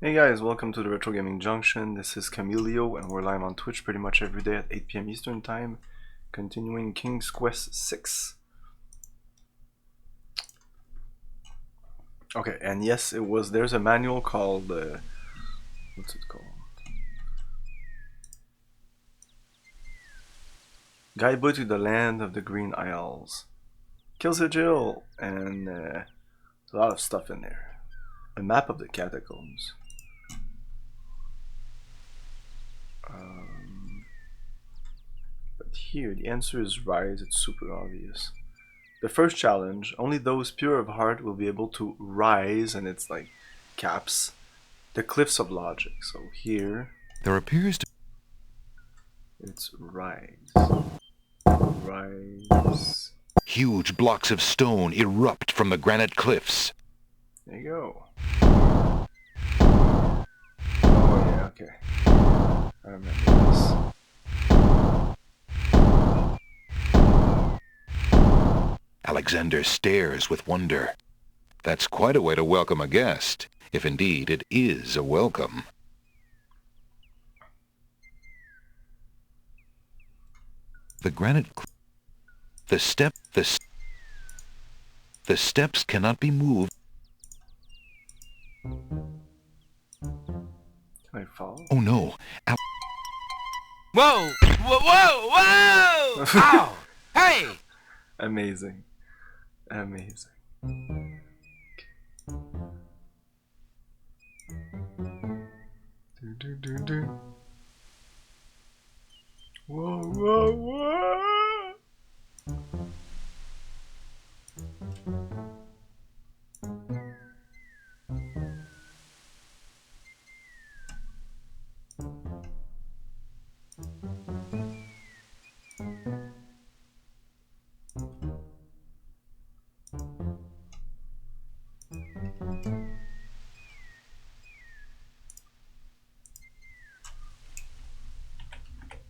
Hey guys, welcome to the Retro Gaming Junction. This is Camilio and we're live on Twitch pretty much every day at 8 p.m. Eastern Time, continuing King's Quest 6. Okay, and yes, there's a manual called, what's it called? Guidebook to the Land of the Green Isles. Kill Sigil, and there's a lot of stuff in there. A map of the catacombs. But here, the answer is rise, it's super obvious. The first challenge, only those pure of heart will be able to rise, and it's like caps, the cliffs of logic. So here, There appears to it's rise. Rise. huge blocks of stone erupt from the granite cliffs. There you go. Oh yeah, okay. I remember this. Alexander stares with wonder. That's quite a way to welcome a guest, if indeed it is a welcome. The granite the steps cannot be moved. Can I fall? Oh no. Whoa! Whoa! Whoa! Whoa! Ow! Hey! Amazing. Amazing. Do. Whoa, whoa, whoa!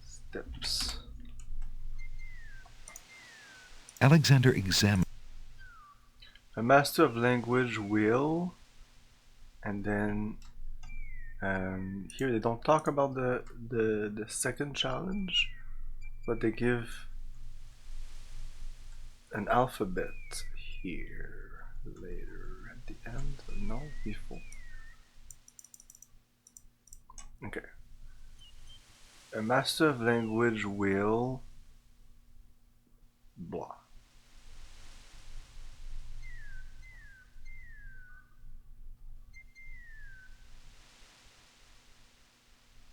Steps. Alexander examined. A master of language will, and then here they don't talk about the second challenge, but they give an alphabet here later at the end. No, before. Okay. A master of language will blah.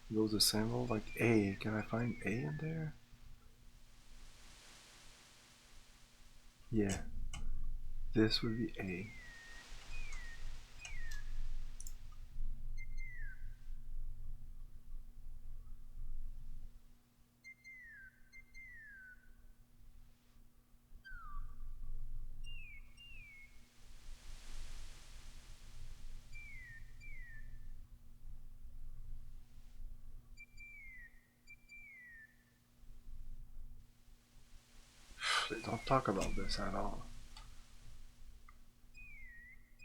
Those a symbol like A. Can I find A in there? Yeah. This would be A. They don't talk about this at all.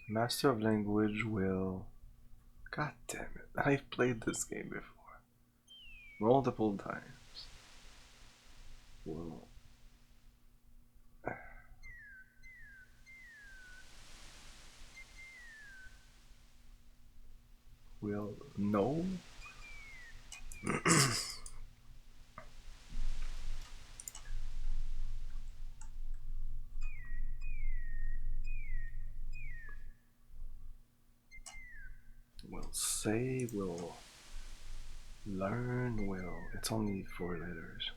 Master of language will. God damn it! I've played this game before, multiple times. Will no. Will say, will learn, will. It's only 4 letters.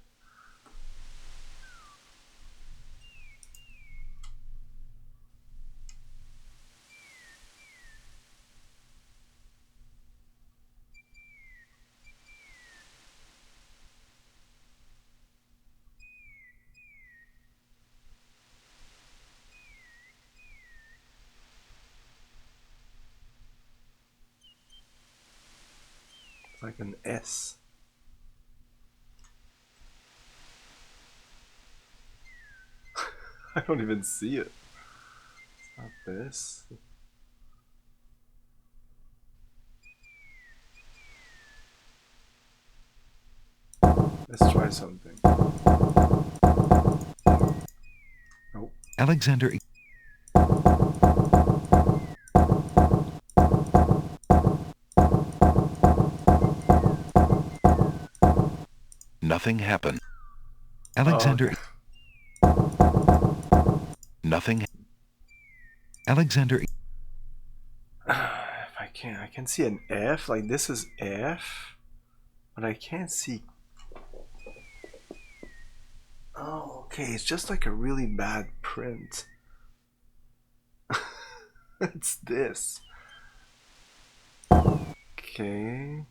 It's like an S. I don't even see it. It's not this. Let's try something. Oh. Alexander. Nothing happened. Alexander. Nothing. Alexander. If I can see an F. Like this is F, but I can't see. Oh, okay. It's just like a really bad print. It's this. Okay.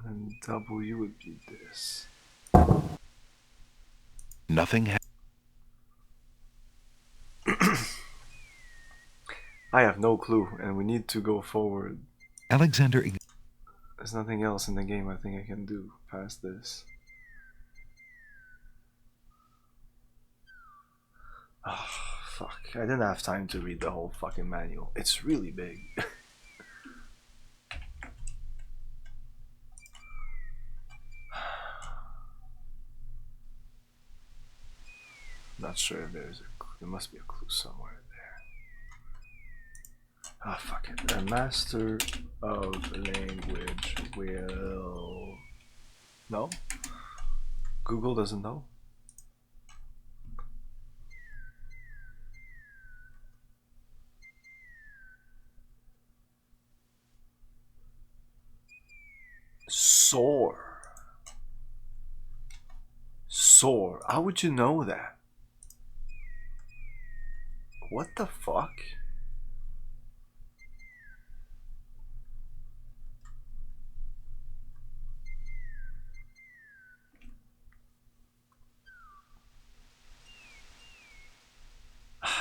And W would be this. Nothing. I have no clue, and we need to go forward. Alexander. There's nothing else in the game I think I can do past this. Oh, fuck. I didn't have time to read the whole fucking manual. It's really big. Not sure if there's a clue. There must be a clue somewhere there. Ah, fuck it. A master of language will... No? Google doesn't know? Soar. Soar. How would you know that? What the fuck?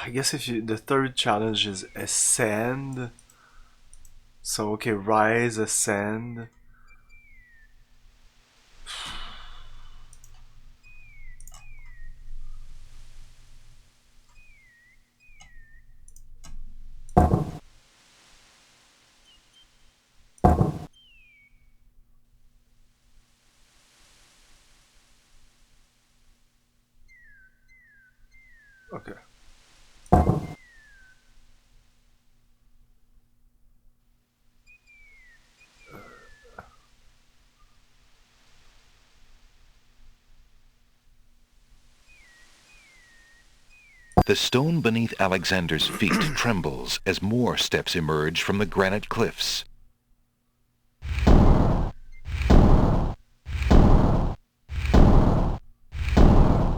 I guess if you... The third challenge is ascend. So, okay, rise, ascend. Okay. The stone beneath Alexander's feet trembles as more steps emerge from the granite cliffs.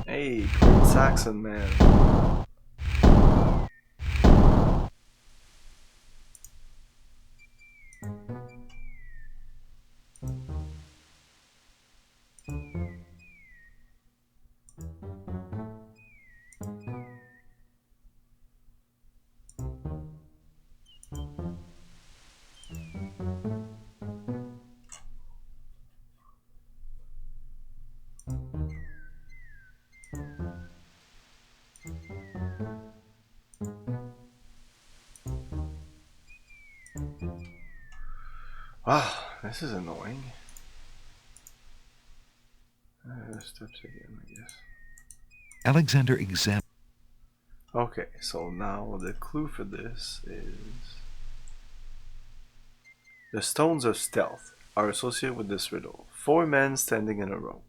Hey, Great Saxon man. Wow, this is annoying. Steps again, I guess. Alexander examines. Okay, so now the clue for this is... The stones of stealth are associated with this riddle. 4 men standing in a row.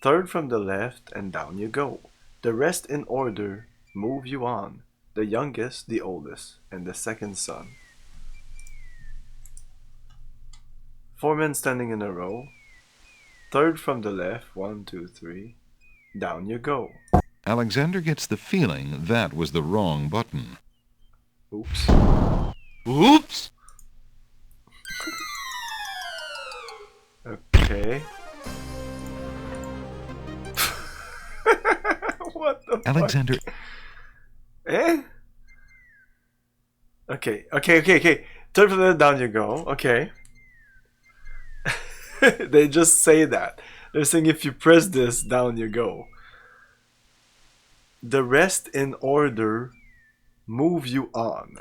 Third from the left and down you go. The rest in order move you on. The youngest, the oldest, and the second son. 4 men standing in a row. Third from the left, 1, 2, 3. Down you go. Alexander gets the feeling that was the wrong button. Oops. Oops! Okay. What the Alexander. fuck? Eh? Okay. Third from the left, down you go. Okay. They just say that. They're saying if you press this, down you go. The rest in order move you on.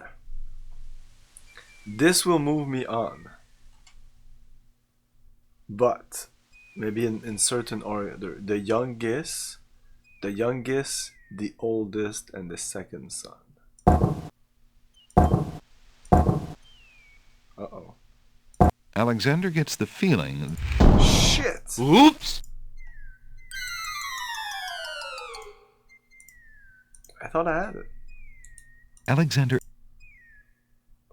This will move me on. But maybe in certain order. The youngest, the oldest, and the second son. Uh-oh. Alexander gets the feeling... Shit! Oops! I thought I had it. Alexander...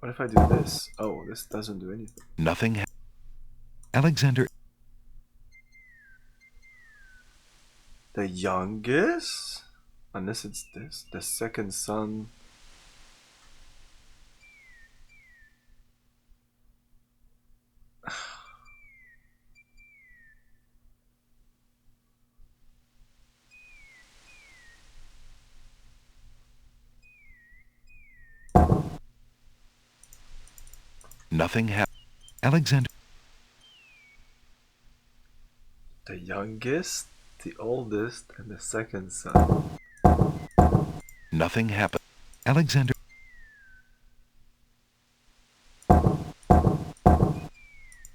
What if I do this? Oh, this doesn't do anything. Nothing... Alexander... The youngest? Unless it's this. The second son. Nothing happened. Alexander... The youngest, the oldest, and the second son. Nothing happened. Alexander...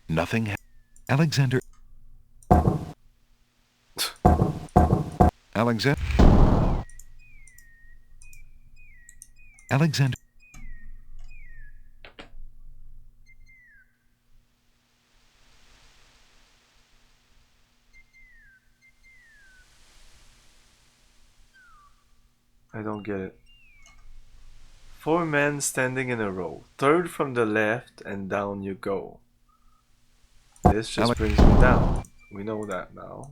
Nothing happened. Alexander... Alexander... Alexander... I don't get it. 4 men standing in a row. Third from the left and down you go. This just brings me down. We know that now.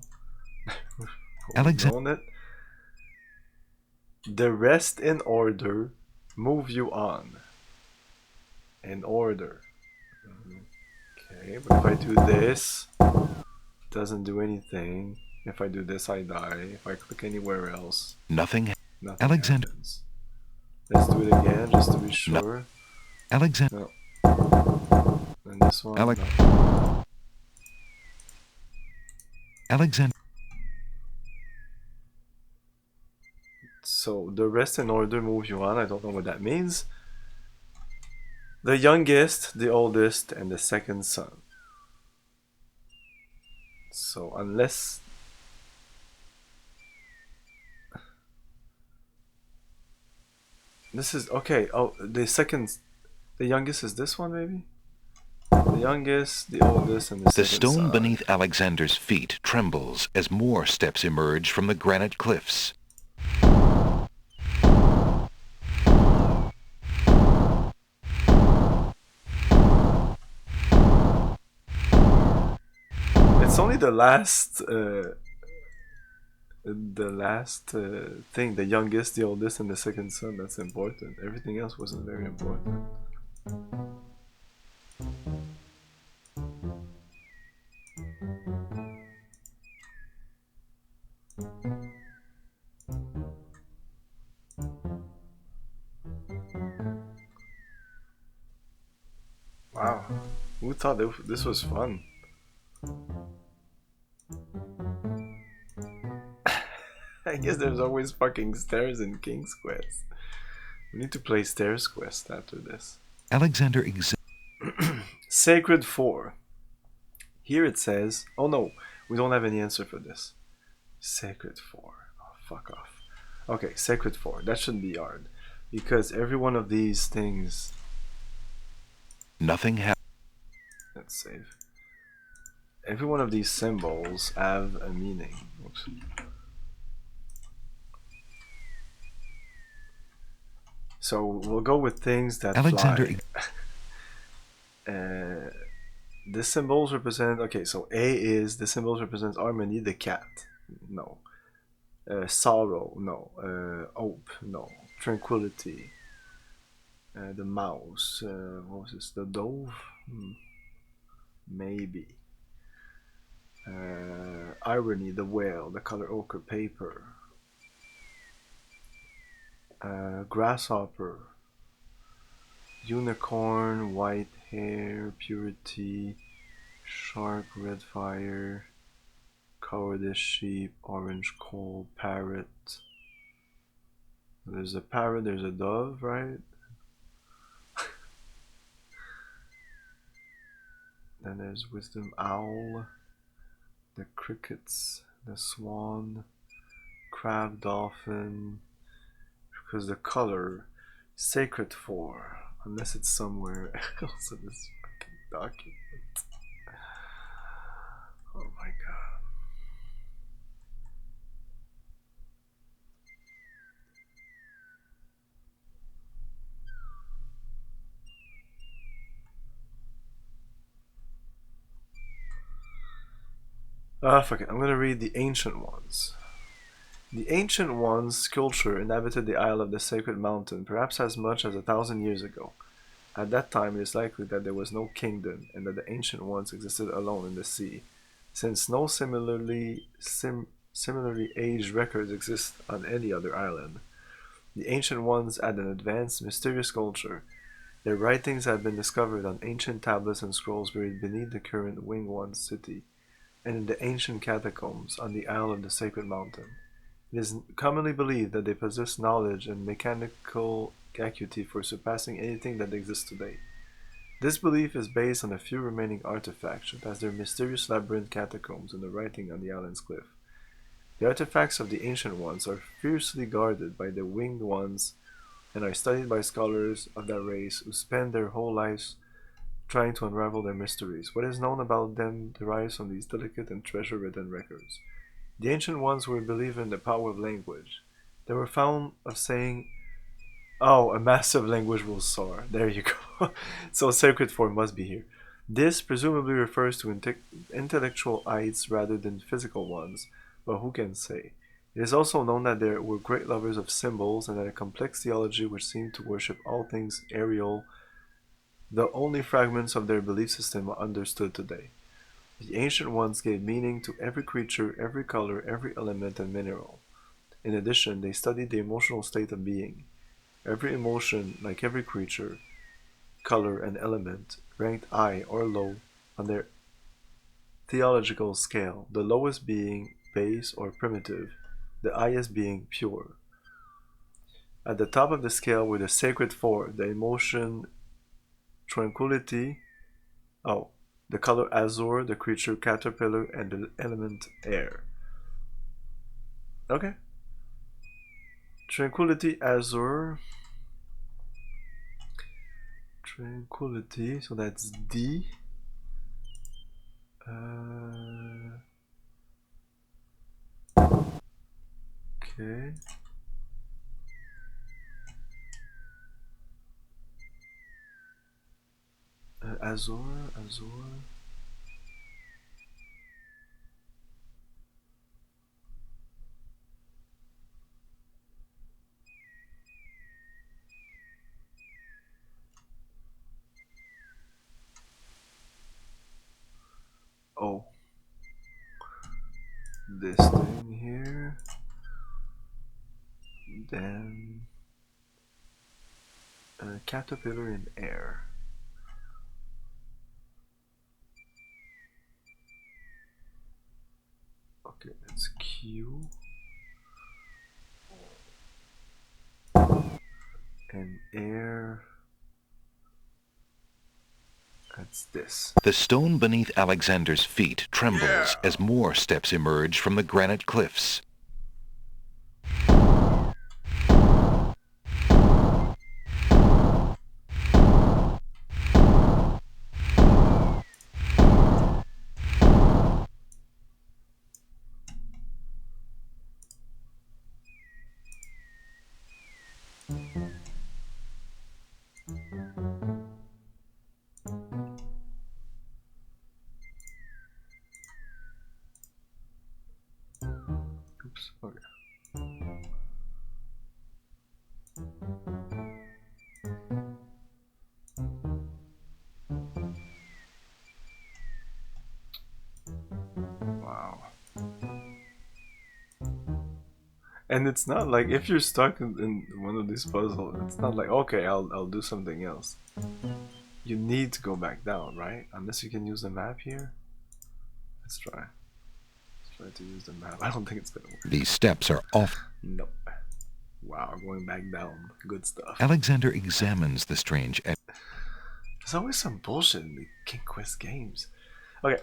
Alexander... Known it. The rest in order move you on. In order. Okay, but if I do this, it doesn't do anything. If I do this, I die. If I click anywhere else, Nothing... nothing Alexander... happens. Let's do it again, just to be sure. Alexander... No. And this one. Alex... No. Alexander... So the rest in order moves you on. I don't know what that means. The youngest, the oldest, and the second son. So unless... This is... Okay, oh, the second... The youngest is this one, maybe? The youngest, the oldest, and the The second stone son. beneath Alexander's feet trembles as more steps emerge from the granite cliffs. It's only the last thing, the youngest, the oldest, and the second son, that's important. Everything else wasn't very important. Wow, who thought this was fun? I guess there's always fucking stairs in King's Quest. We need to play Stairs Quest after this. Alexander Sacred 4. Here it says... Oh no, we don't have any answer for this. Sacred 4. Oh, fuck off. Okay, Sacred 4. That shouldn't be hard. Because every one of these things... Nothing happened. Let's save. Every one of these symbols have a meaning. Oops. So we'll go with things that Alexander fly. The symbols represent... Okay, so A is... The symbols represent harmony, the cat. No. Sorrow, no. Hope, no. Tranquility. The mouse. What was this? The dove? Maybe. Irony, the whale, the color ochre, paper. Grasshopper. Unicorn, white hair, purity. Shark, red fire. Cowardice, sheep, orange coal, parrot. There's a parrot, there's a dove, right? Then there's wisdom owl, the crickets, the swan, crab, dolphin. Because the color sacred for, unless it's somewhere else in this fucking document. Oh my god. Ah, fuck it. I'm gonna read the Ancient Ones. The Ancient Ones' culture inhabited the Isle of the Sacred Mountain, perhaps as much as 1,000 years ago. At that time, it is likely that there was no kingdom, and that the Ancient Ones existed alone in the sea, since no similarly aged records exist on any other island. The Ancient Ones had an advanced, mysterious culture. Their writings have been discovered on ancient tablets and scrolls buried beneath the current Wingwon city, and in the ancient catacombs on the Isle of the Sacred Mountain. It is commonly believed that they possess knowledge and mechanical acuity for surpassing anything that exists today. This belief is based on a few remaining artifacts, such as their mysterious labyrinth catacombs and the writing on the island's cliff. The artifacts of the Ancient Ones are fiercely guarded by the Winged Ones and are studied by scholars of that race who spend their whole lives trying to unravel their mysteries. What is known about them derives from these delicate and treasure-ridden records. The Ancient Ones were believed in the power of language. They were found of saying, "Oh, a massive language will soar." There you go. So sacred form must be here. This presumably refers to intellectual heights rather than physical ones, but who can say? It is also known that they were great lovers of symbols and had a complex theology which seemed to worship all things aerial, the only fragments of their belief system are understood today. The Ancient Ones gave meaning to every creature, every color, every element and mineral. In addition, they studied the emotional state of being. Every emotion, like every creature, color, and element, ranked high or low on their theological scale, the lowest being base or primitive, the highest being pure. At the top of the scale were the sacred four, the emotion tranquility, oh, the color azure, the creature caterpillar, and the element air. Okay. Tranquility azure. Tranquility, so that's D. Okay. Azure, Azure. Oh. This thing here. Then caterpillar in air. Okay, that's Q. And air. That's this. The stone beneath Alexander's feet trembles as more steps emerge from the granite cliffs. Oops. Okay. Wow. And it's not like if you're stuck in one of these puzzles, it's not like okay, I'll do something else. You need to go back down, right? Unless you can use the map here. Let's try. Let's try to use the map. I don't think it's gonna work. These steps are off. Nope. Wow, going back down. Good stuff. Alexander examines the strange There's always some bullshit in the King Quest games. Okay.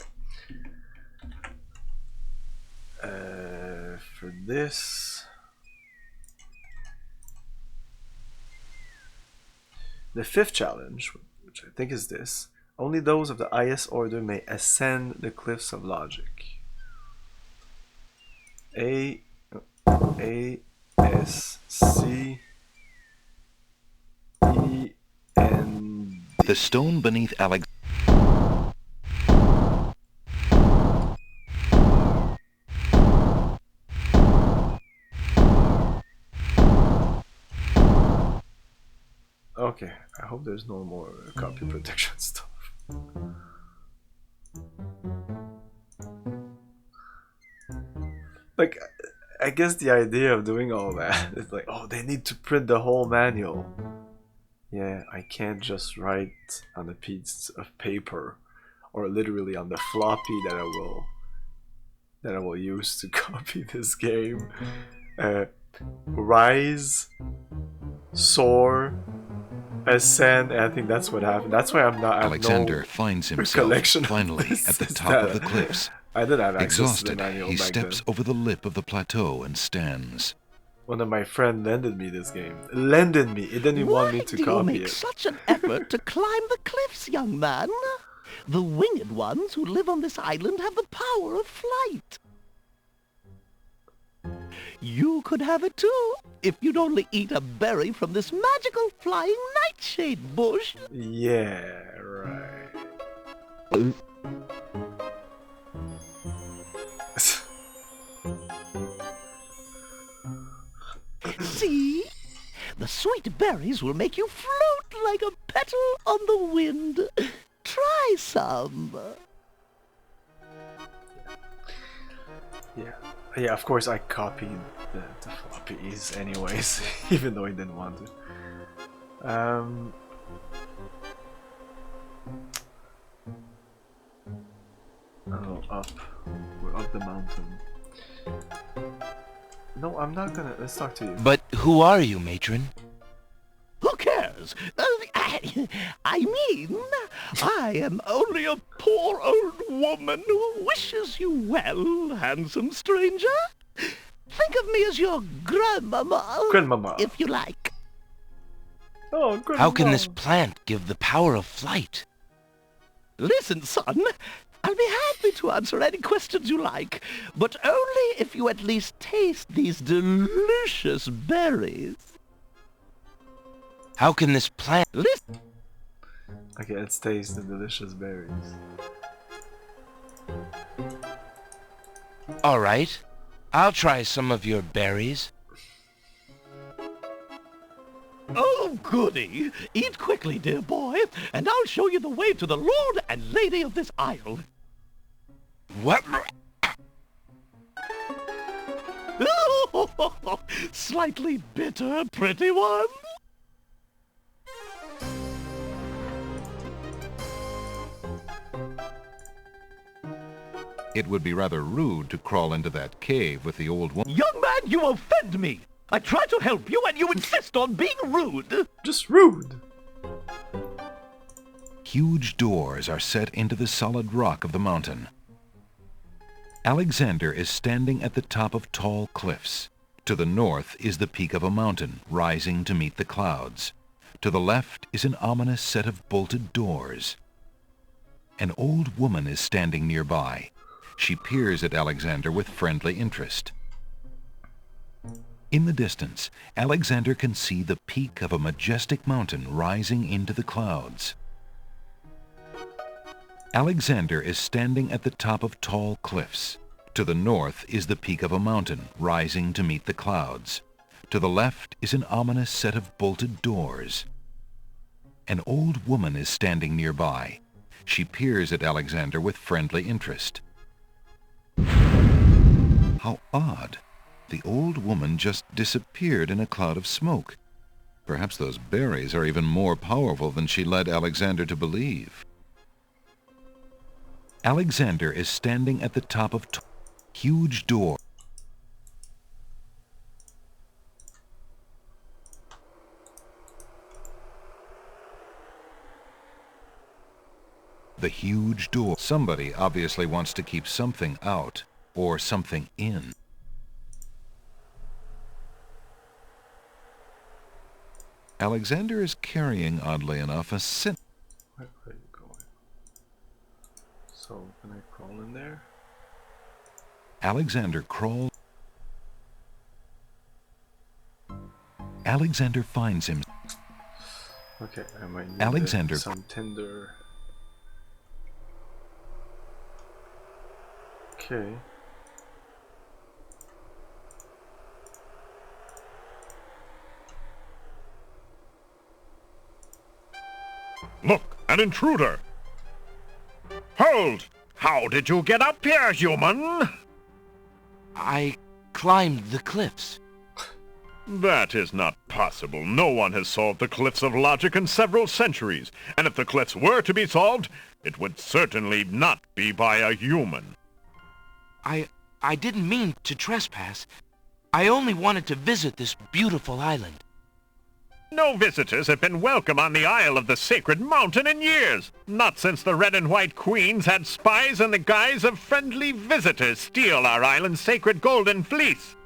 For this, the fifth challenge, which I think is this, only those of the highest order may ascend the cliffs of logic. A S C E N D. The stone beneath Alex. Okay, I hope there's no more copy protection stuff. Like, I guess the idea of doing all that is like, oh, they need to print the whole manual. Yeah, I can't just write on a piece of paper or literally on the floppy that I will use to copy this game. Rise, soar, ascend, and I think that's what happened. That's why I'm not. Alexander finds himself recollection of finally this at the is top of that the cliffs. I didn't have access to the Exhausted, manual he back steps then. over the lip of the plateau and stands. One of my friends lended me this game. Lended me. It didn't even want me to Why do you copy make it. such an effort to climb the cliffs, young man? The winged ones who live on this island have the power of flight. You could have it too, if you'd only eat a berry from this magical flying nightshade bush. Yeah, right. See? The sweet berries will make you float like a petal on the wind. Try some. Yeah. Yeah, of course I copied the floppies anyways, even though I didn't want to. Oh, up. We're up the mountain. No, I'm not gonna. Let's talk to you. But who are you, matron? Who cares? I mean, I am only a poor old woman who wishes you well, handsome stranger. Think of me as your grandmama. Grandmama. If you like. Oh, grandmama. How can this plant give the power of flight? Listen, son. I'll be happy to answer any questions you like, but only if you at least taste these delicious berries. How can this plant... Listen. Okay, let's taste the delicious berries. Alright, I'll try some of your berries. Oh, goody. Eat quickly, dear boy, and I'll show you the way to the Lord and Lady of this isle. What? Slightly bitter, pretty one. It would be rather rude to crawl into that cave with the old woman. Young man, you offend me. I try to help you, and you insist on being rude. Just rude. Huge doors are set into the solid rock of the mountain. Alexander is standing at the top of tall cliffs. To the north is the peak of a mountain rising to meet the clouds. To the left is an ominous set of bolted doors. An old woman is standing nearby. She peers at Alexander with friendly interest. In the distance, Alexander can see the peak of a majestic mountain rising into the clouds. Alexander is standing at the top of tall cliffs. To the north is the peak of a mountain rising to meet the clouds. To the left is an ominous set of bolted doors. An old woman is standing nearby. She peers at Alexander with friendly interest. How odd. The old woman just disappeared in a cloud of smoke. Perhaps those berries are even more powerful than she led Alexander to believe. Alexander is standing at the top of huge door. The huge door. Somebody obviously wants to keep something out or something in. Alexander is carrying, oddly enough, a Where are you going? So, can I crawl in there? Alexander crawls. Alexander finds him. Okay, I might need Alexander. some tinder. Okay. Look, an intruder! Hold! How did you get up here, human? I climbed the cliffs. That is not possible. No one has solved the cliffs of logic in several centuries. And if the cliffs were to be solved, it would certainly not be by a human. I didn't mean to trespass. I only wanted to visit this beautiful island. No visitors have been welcome on the Isle of the Sacred Mountain in years. Not since the Red and White Queens had spies in the guise of friendly visitors steal our island's sacred golden fleece.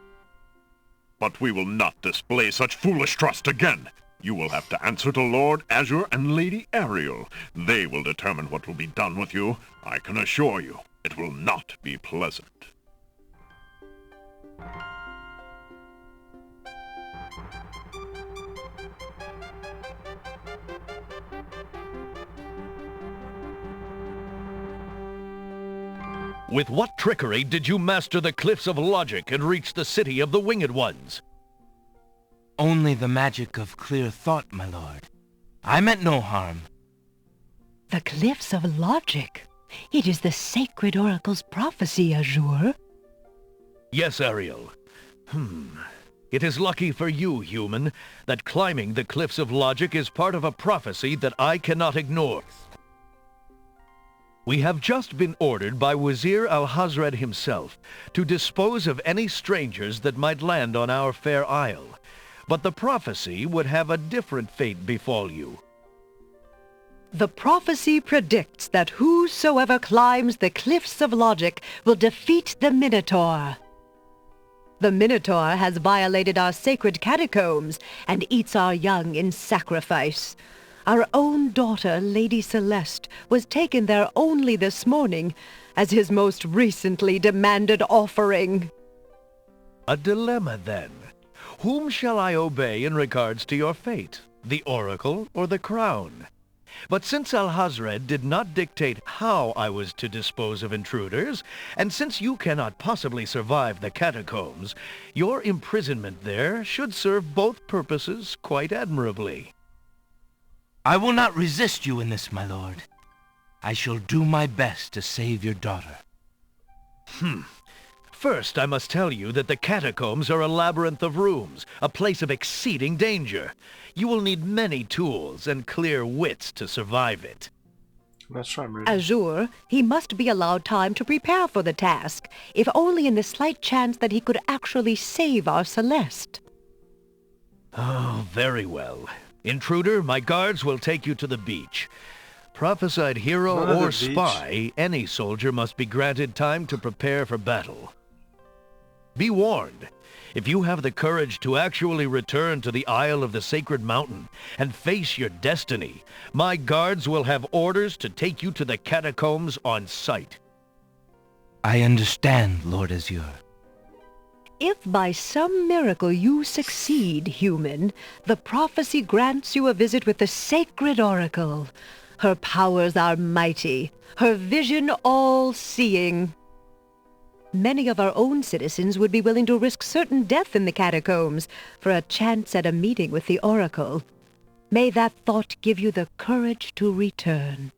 But we will not display such foolish trust again. You will have to answer to Lord Azure and Lady Ariel. They will determine what will be done with you. I can assure you, it will not be pleasant. With what trickery did you master the cliffs of logic and reach the city of the Winged Ones? Only the magic of clear thought, my lord. I meant no harm. The cliffs of logic. It is the sacred oracle's prophecy, Azure. Yes, Ariel. It is lucky for you, human, that climbing the cliffs of logic is part of a prophecy that I cannot ignore. We have just been ordered by Wazir Al-Hazred himself to dispose of any strangers that might land on our fair isle. But the prophecy would have a different fate befall you. The prophecy predicts that whosoever climbs the cliffs of logic will defeat the Minotaur. The Minotaur has violated our sacred catacombs and eats our young in sacrifice. Our own daughter, Lady Celeste, was taken there only this morning as his most recently demanded offering. A dilemma, then. Whom shall I obey in regards to your fate? The Oracle or the Crown? But since Al-Hazred did not dictate how I was to dispose of intruders, and since you cannot possibly survive the catacombs, your imprisonment there should serve both purposes quite admirably. I will not resist you in this, my lord. I shall do my best to save your daughter. First, I must tell you that the catacombs are a labyrinth of rooms, a place of exceeding danger. You will need many tools and clear wits to survive it. Not sure I'm ready. Azure, he must be allowed time to prepare for the task, if only in the slight chance that he could actually save our Celeste. Oh, very well. Intruder, my guards will take you to the beach. Prophesied hero Not at the or beach. spy, any soldier must be granted time to prepare for battle. Be warned, if you have the courage to actually return to the Isle of the Sacred Mountain and face your destiny, my guards will have orders to take you to the catacombs on sight. I understand, Lord Azure. If by some miracle you succeed, human, the prophecy grants you a visit with the sacred oracle. Her powers are mighty, her vision all-seeing. Many of our own citizens would be willing to risk certain death in the catacombs for a chance at a meeting with the oracle. May that thought give you the courage to return.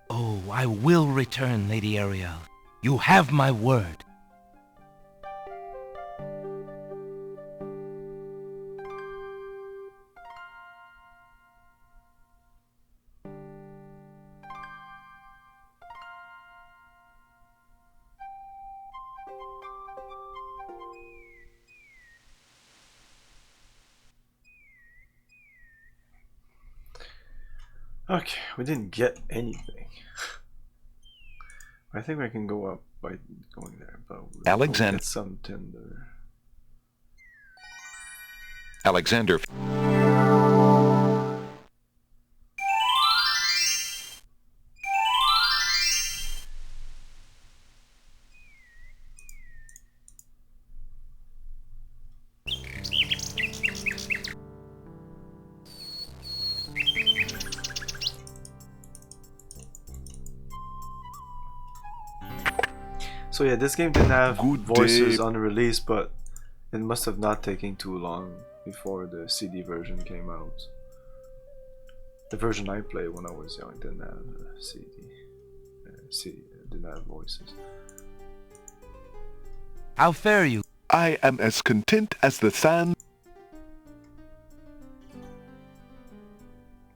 Oh, I will return, Lady Ariel. You have my word. Okay, we didn't get anything. I think we can go up by going there, but we'll Alexander. get some tinder. Alexander. So yeah, this game didn't have Good voices day. on release, but it must have not taken too long before the CD version came out. The version I played when I was young didn't have CD. CD didn't have voices. How fare you? I am as content as the sand.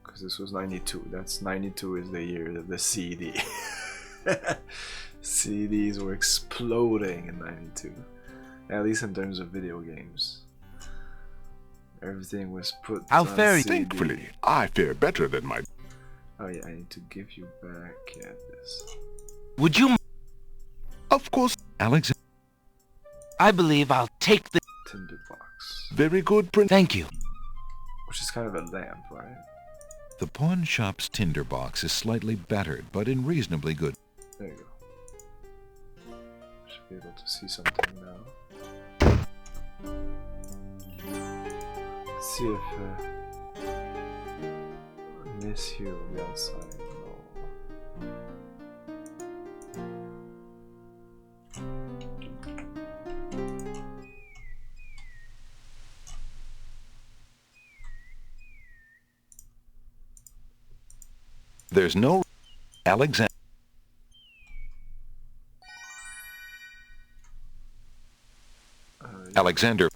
Because this was 92. That's 92 is the year of the CD. CDs were exploding in 92. At least in terms of video games. Everything was put How on fare you? CD. Thankfully, I fare better than my... Oh yeah, I need to give you back this. Would you? Of course, Alexander. I believe I'll take the. Tinderbox. very good, Prince. Thank you. Which is kind of a lamp, right? The pawn shop's tinderbox is slightly battered, but in reasonably good. There you go. Should be able to see something now. Let's see if Miss Hugh will be outside. No. There's no Alexander. Alexander.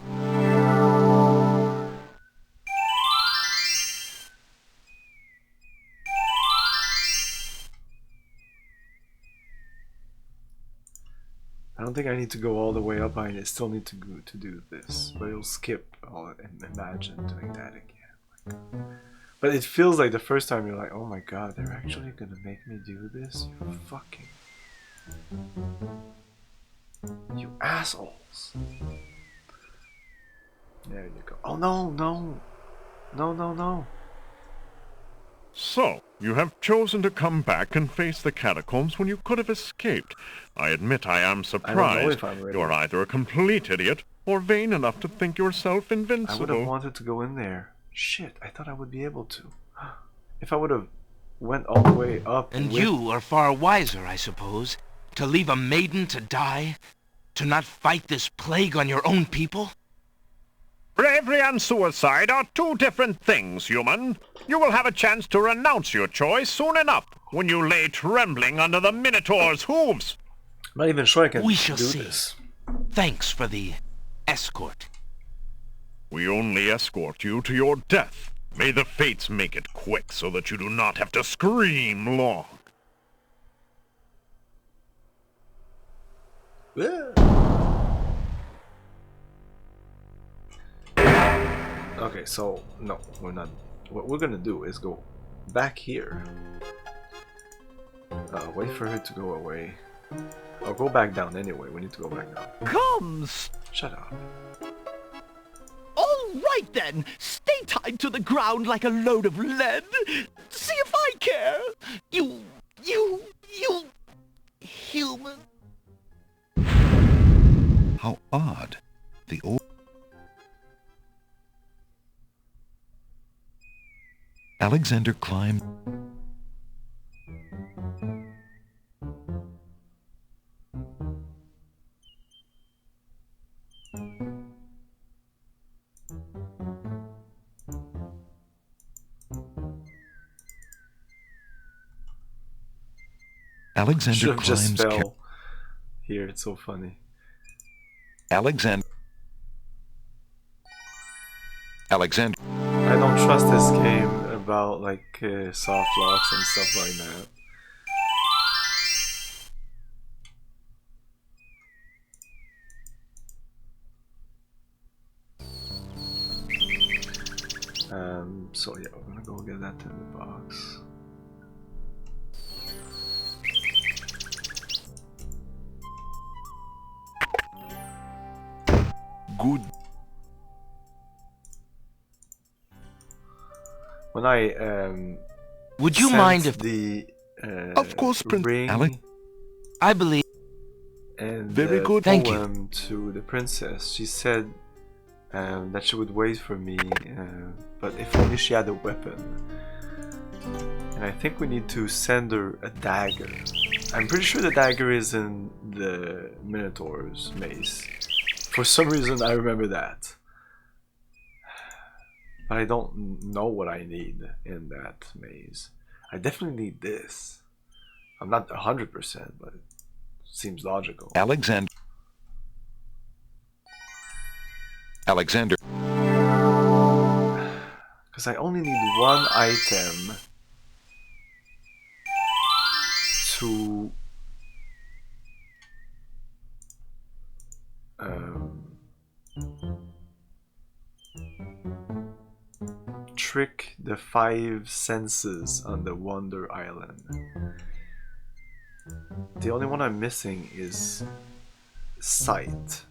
I don't think I need to go all the way up. I still need to go to do this, but it'll skip all and imagine doing that again. But it feels like the first time you're like, oh my god, they're actually gonna make me do this? You fucking... You assholes. There you go. Oh no, no. No, no, no. So, you have chosen to come back and face the catacombs when you could have escaped. I admit I am I don't know surprised. if I'm ready. You're either a complete idiot or vain enough to think yourself I would have invincible. wanted to go in there. Shit, I thought I would be able to. If I would have went all the way up And with- you are far wiser, I suppose, to leave a maiden to die, to not fight this plague on your own people. Bravery and suicide are two different things, human. You will have a chance to renounce your choice soon enough when you lay trembling under the Minotaur's hooves. I'm not even sure I can We shall do see. this. Thanks for the escort. We only escort you to your death. May the fates make it quick so that you do not have to scream long. Okay, so no, we're not. What we're gonna do is go back here. Wait for her to go away. Or go back down anyway. We need to go back down. Come, Shut up. all right then. Stay tied to the ground like a load of lead. See if I care. You human. How odd. The old Alexander climbed. Alexander Should have just climbs. fell. Here, it's so funny. Alexander. Alexander. I don't trust this game about like soft locks and stuff like that. So yeah, we're gonna go get that in the box. when I Would you sent mind if the Of course, Prince ring Alec? I believe... and Very the good. Thank you. poem to the princess, she said that she would wait for me, but if only she had a weapon. And I think we need to send her a dagger. I'm pretty sure the dagger is in the Minotaur's mace. For some reason I remember that. But I don't know what I need in that maze. I definitely need this. I'm not 100%, but it seems logical. Alexander. Alexander. Because I only need one item to trick the 5 senses on the Wonder Island. The only one I'm missing is sight.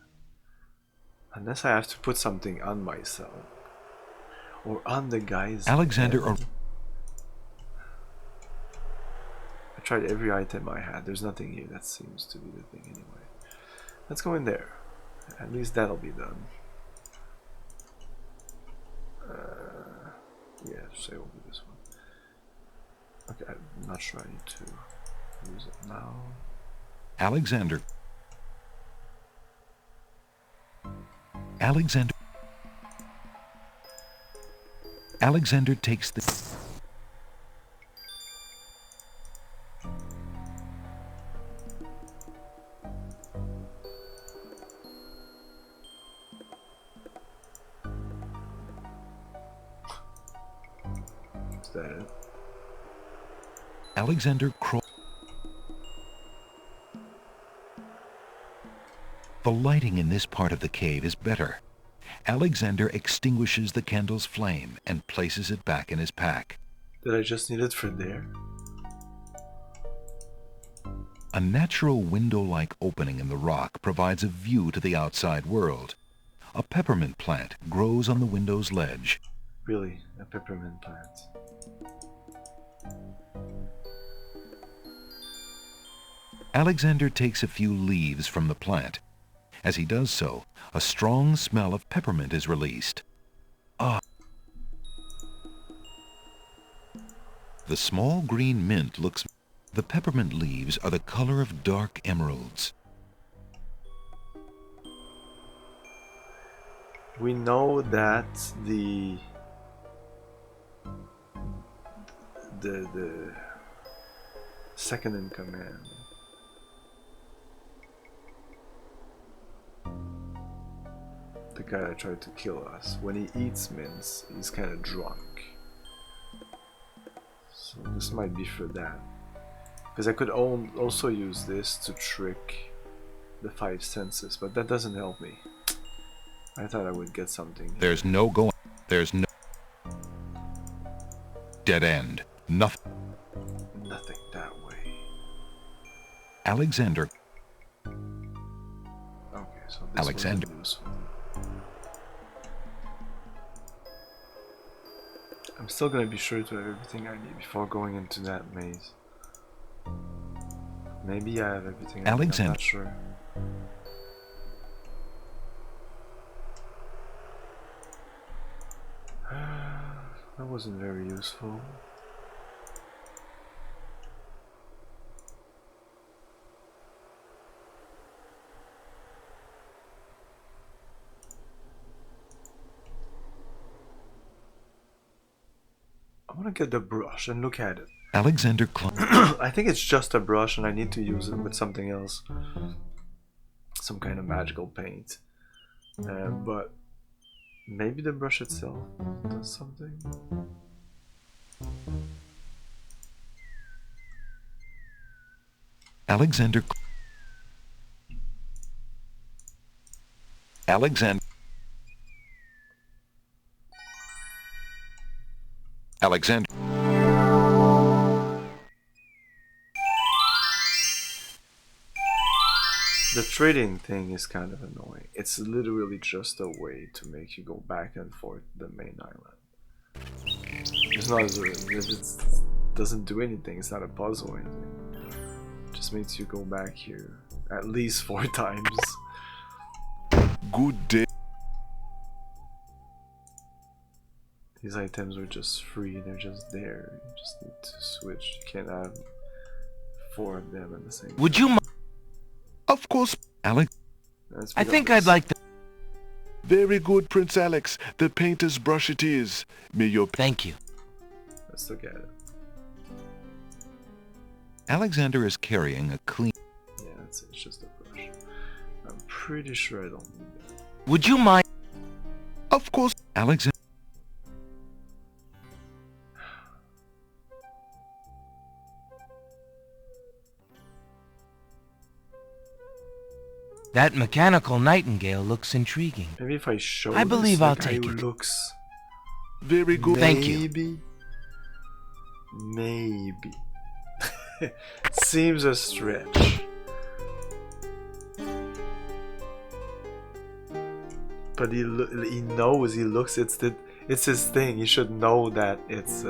Unless I have to put something on myself. Or on the guy's Alexander. head. I tried every item I had. There's nothing here. That seems to be the thing anyway. Let's go in there. At least that'll be done. Yeah, say we'll do this one. Okay, I'm not sure I need to use it now. Alexander. Alexander. Alexander takes the... Is that it? Alexander crawls. The lighting in this part of the cave is better. Alexander extinguishes the candle's flame and places it back in his pack. Did I just need it for there? A natural window-like opening in the rock provides a view to the outside world. A peppermint plant grows on the window's ledge. Really, a peppermint plant. Alexander takes a few leaves from the plant. As he does so, a strong smell of peppermint is released. Ah! The small green mint looks... The peppermint leaves are the color of dark emeralds. We know that the second in command the guy that tried to kill us, when he eats mints, he's kind of drunk. So this might be for that. Because I could also use this to trick the 5 senses, but that doesn't help me. I thought I would get something. There's no going... There's no... Dead end. Nothing. Nothing that way. Alexander... Okay, so this Alexander. wasn't useful. I'm still gonna be sure to have everything I need before going into that maze. Maybe I have everything I need, I'm Alexander. not sure. That wasn't very useful. I want to get the brush and look at it. Alexander I think it's just a brush and I need to use it with something else. Some kind of magical paint. But maybe the brush itself does something. Alexander... Alexander... Alexander... The trading thing is kind of annoying. It's literally just a way to make you go back and forth the main island. it's not if it doesn't do anything, it's not a puzzle or anything. It just makes you go back here at least 4 times. Good day. These items are just free, they're just there. You just need to switch. You can't have 4 of them at the same time. Would you? Of course. Alex, Let's I pick up think this. I'd like to. Very good, Prince Alex. The painter's brush it is. May your Thank you. Let's look at it. Alexander is carrying a clean... Yeah, that's it. It's just a brush. I'm pretty sure I don't need that. Would you mind? Of course. Alexander... That mechanical nightingale looks intriguing. Maybe if I show I believe this, I'll like, how take it it. looks. Very good. Thank you. Maybe. Seems a stretch. But he knows, he looks, it's his thing. He should know that it's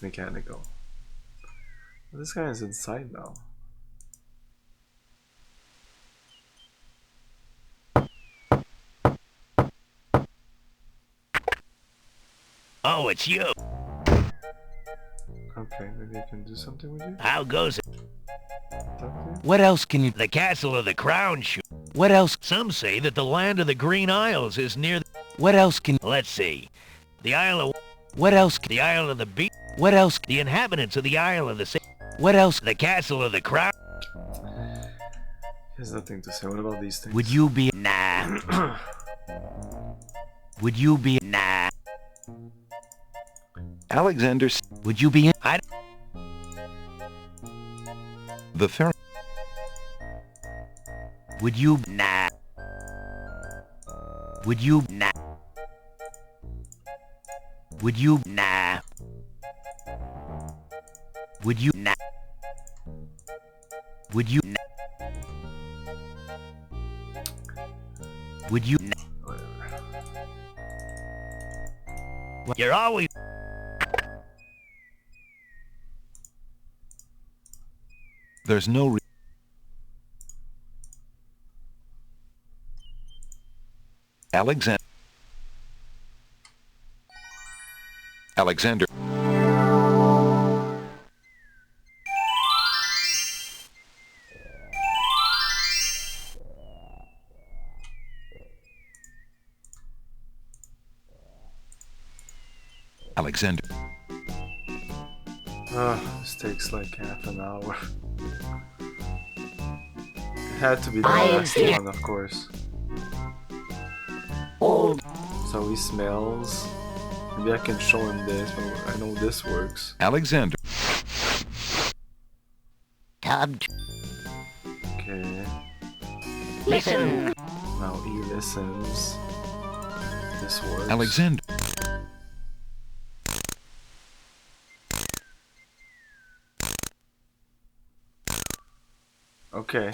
mechanical. This guy is inside now. Oh, it's you. Okay, maybe I can do something with you. How goes it? Talk to you? What else can you? The castle of the crown. What else? Some say that the land of the Green Isles is near. What else can? Let's see. The Isle of. What else? The Isle of the Beach. What else? The inhabitants of the Isle of the Sea. What else? The castle of the crown. He has nothing to say. What about these things? Would you be? Nah. Would you be? Nah. Alexander... Would you be? I. The ferry... Would you? Nah. Would you? Nah. Would you? Nah. Would you? Nah. Would you? Nah. Would you? Whatever. You're always. There's no... Alexander... Alexander... Alexander... This takes like half an hour. It had to be the last one, of course. So he smells. Maybe I can show him this, but I know this works. Alexander... Tub. Okay. Listen. Now he listens. This works. Alexander... Okay.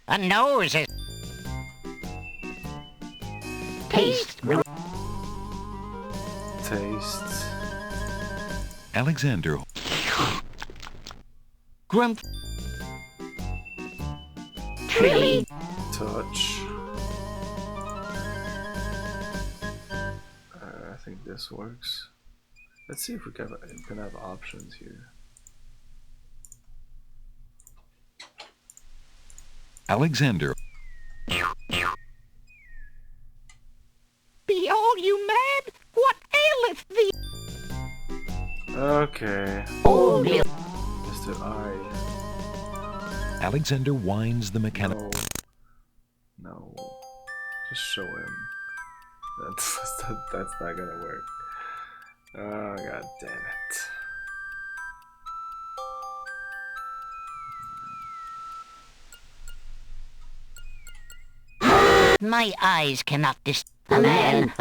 A nose is. Taste. Taste. Alexander... Grump. Tree. Touch. I think this works. Let's see if we can have options here. Alexander... Be all you mad? What aileth thee? Okay. Oh, Mr. I. Alexander winds the mechanic... No. No. Just show him. That's not gonna work. Oh, god damn it. My eyes cannot dis. A man.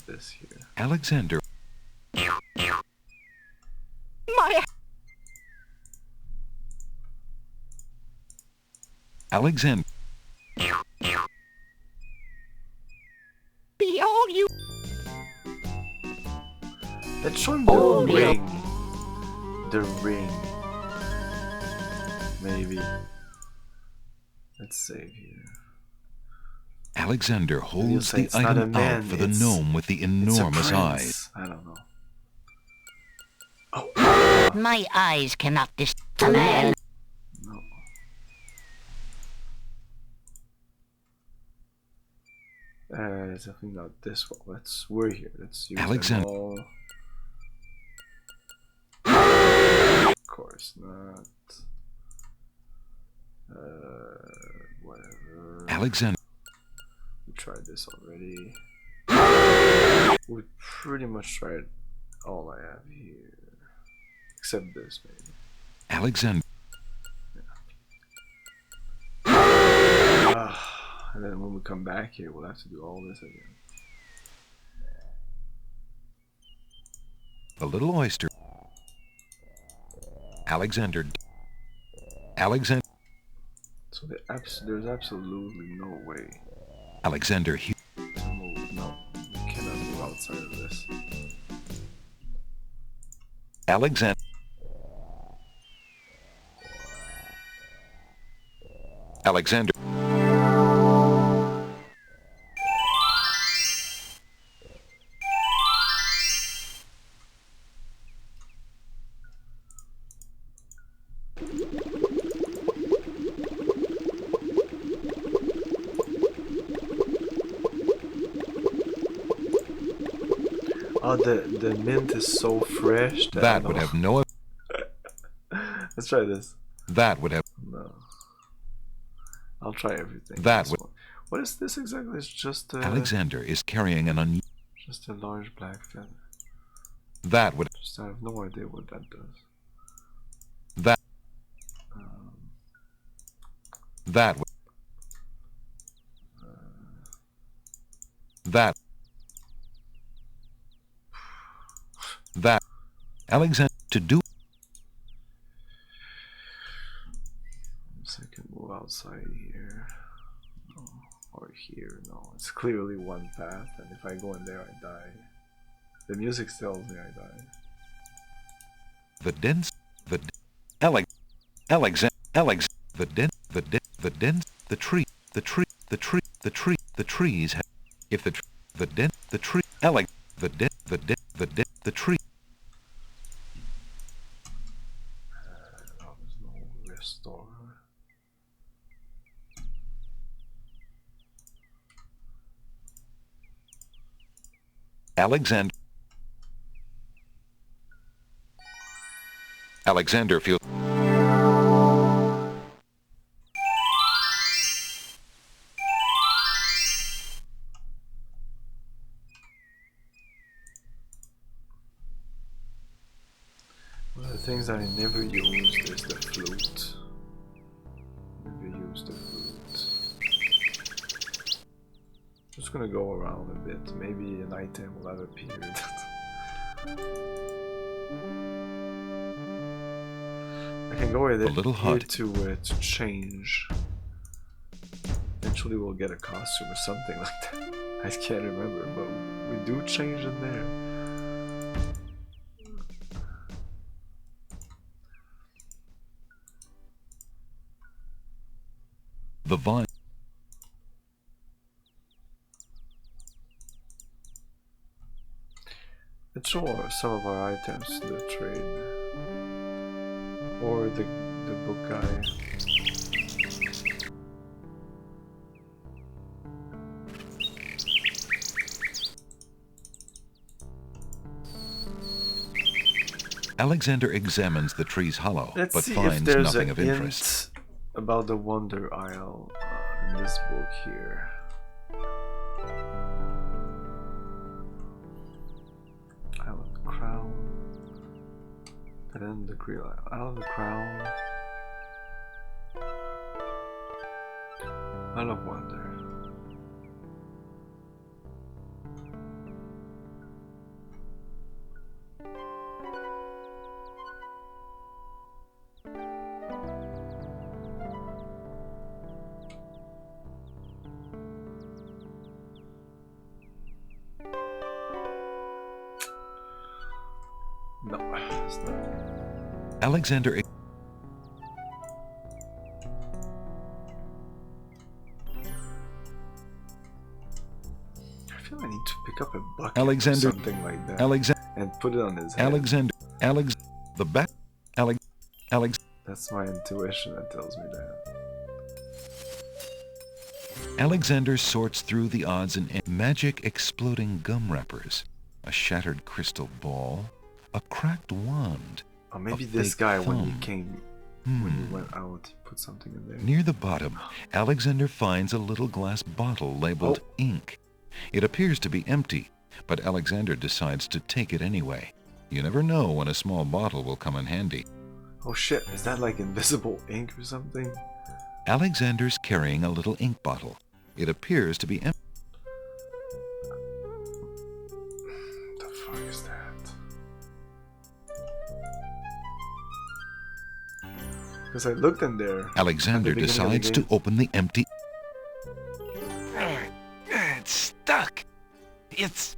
this here? Alexander. My Alexander. be all you. Let's show him the ring. The ring. Maybe. Let's save here. Alexander holds say the it's not a item man, out for the it's- gnome with the It's a enormous eyes. prince. I don't know. Oh, My eyes cannot dis a man. no. Definitely not this one. We're here. Let's use them Alexander. all. Of course not. Whatever. Alexander. We tried this already. We pretty much tried all I have here. Except this, maybe. Alexander. And then when we come back here, we'll have to do all this again. The little oyster. Alexander. Alexander. So there's absolutely no way Alexander. to move. No, we cannot move outside of this. Alexander. Alexander. Oh, the mint is so fresh that That would have no. Let's try this. That would have. No. I'll try everything. That This would- one. What is this exactly? It's just Alexander is carrying an just a large black feather. That would. Just I have no idea what that does. That. Um, That would. That. That. Alexander to do. so I can move outside here. No. Or here. No. It's clearly one path, and if I go in there, I die. The music tells me I die. The dense. The. Alexander. The dense. The dense. The tree. The tree. The tree. The tree. The trees have. If the. The dense. The tree. The dense. The tree. Oh, there's no restore. Alexander. Alexander feels. One of the things I never used is the flute. Never used the flute. Just gonna go around a bit. Maybe an item will have appeared. I can go with it little here hut. to change. Eventually we'll get a costume or something like that. I can't remember, but we do change in there. The vine. Let's show some of our items to the trade. Or the book guy. Alexander examines the tree's hollow, Let's but see if finds there's nothing a of interest. hint about the Wonder Isle in this book here. Isle of the Crown. And then the Green Isle. Isle of the Crown. Isle of Wonder. No, it's not. Alexander I feel I need to pick up a bucket Alexander or something like that Alexander and put it on his head. the back Alex That's my intuition that tells me that. Alexander sorts through the odds and magic exploding gum wrappers, a shattered crystal ball, a cracked wand. Or maybe A this fake guy, when he thumb. came, when he went out, he put something in there. Near the bottom, Alexander finds a little glass bottle labeled ink. It appears to be empty, but Alexander decides to take it anyway. You never know when a small bottle will come in handy. Oh shit, is that like invisible ink or something? Alexander's carrying a little ink bottle. It appears to be empty. The fuck is that? Because I looked in there. Alexander at the beginning of the decides to game. open the empty. It's stuck. It's...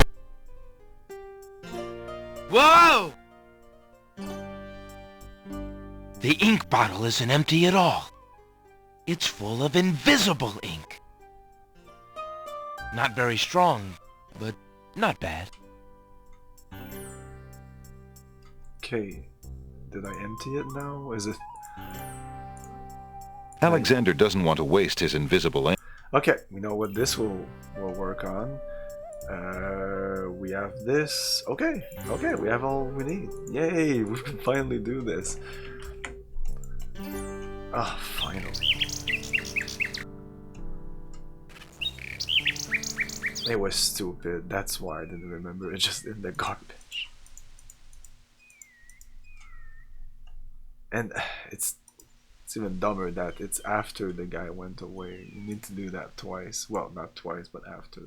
Whoa! The ink bottle isn't empty at all. It's full of invisible ink. Not very strong, but not bad. Okay, did I empty it now? Is it... Alexander doesn't want to waste his invisible ink. Okay, we know what this will work on. We have this. Okay, we have all we need. Yay, we can finally do this. Ah, finally. It was stupid. That's why I didn't remember it, just in the garbage. And it's even dumber that it's after the guy went away. You need to do that twice. Well, not twice, but after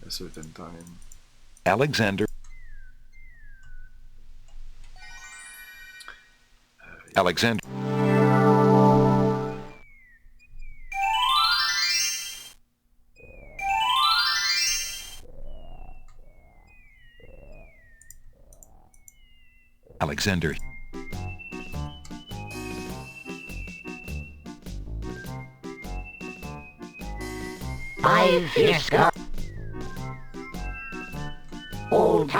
a certain time. Alexander Alexander Five years ago. Old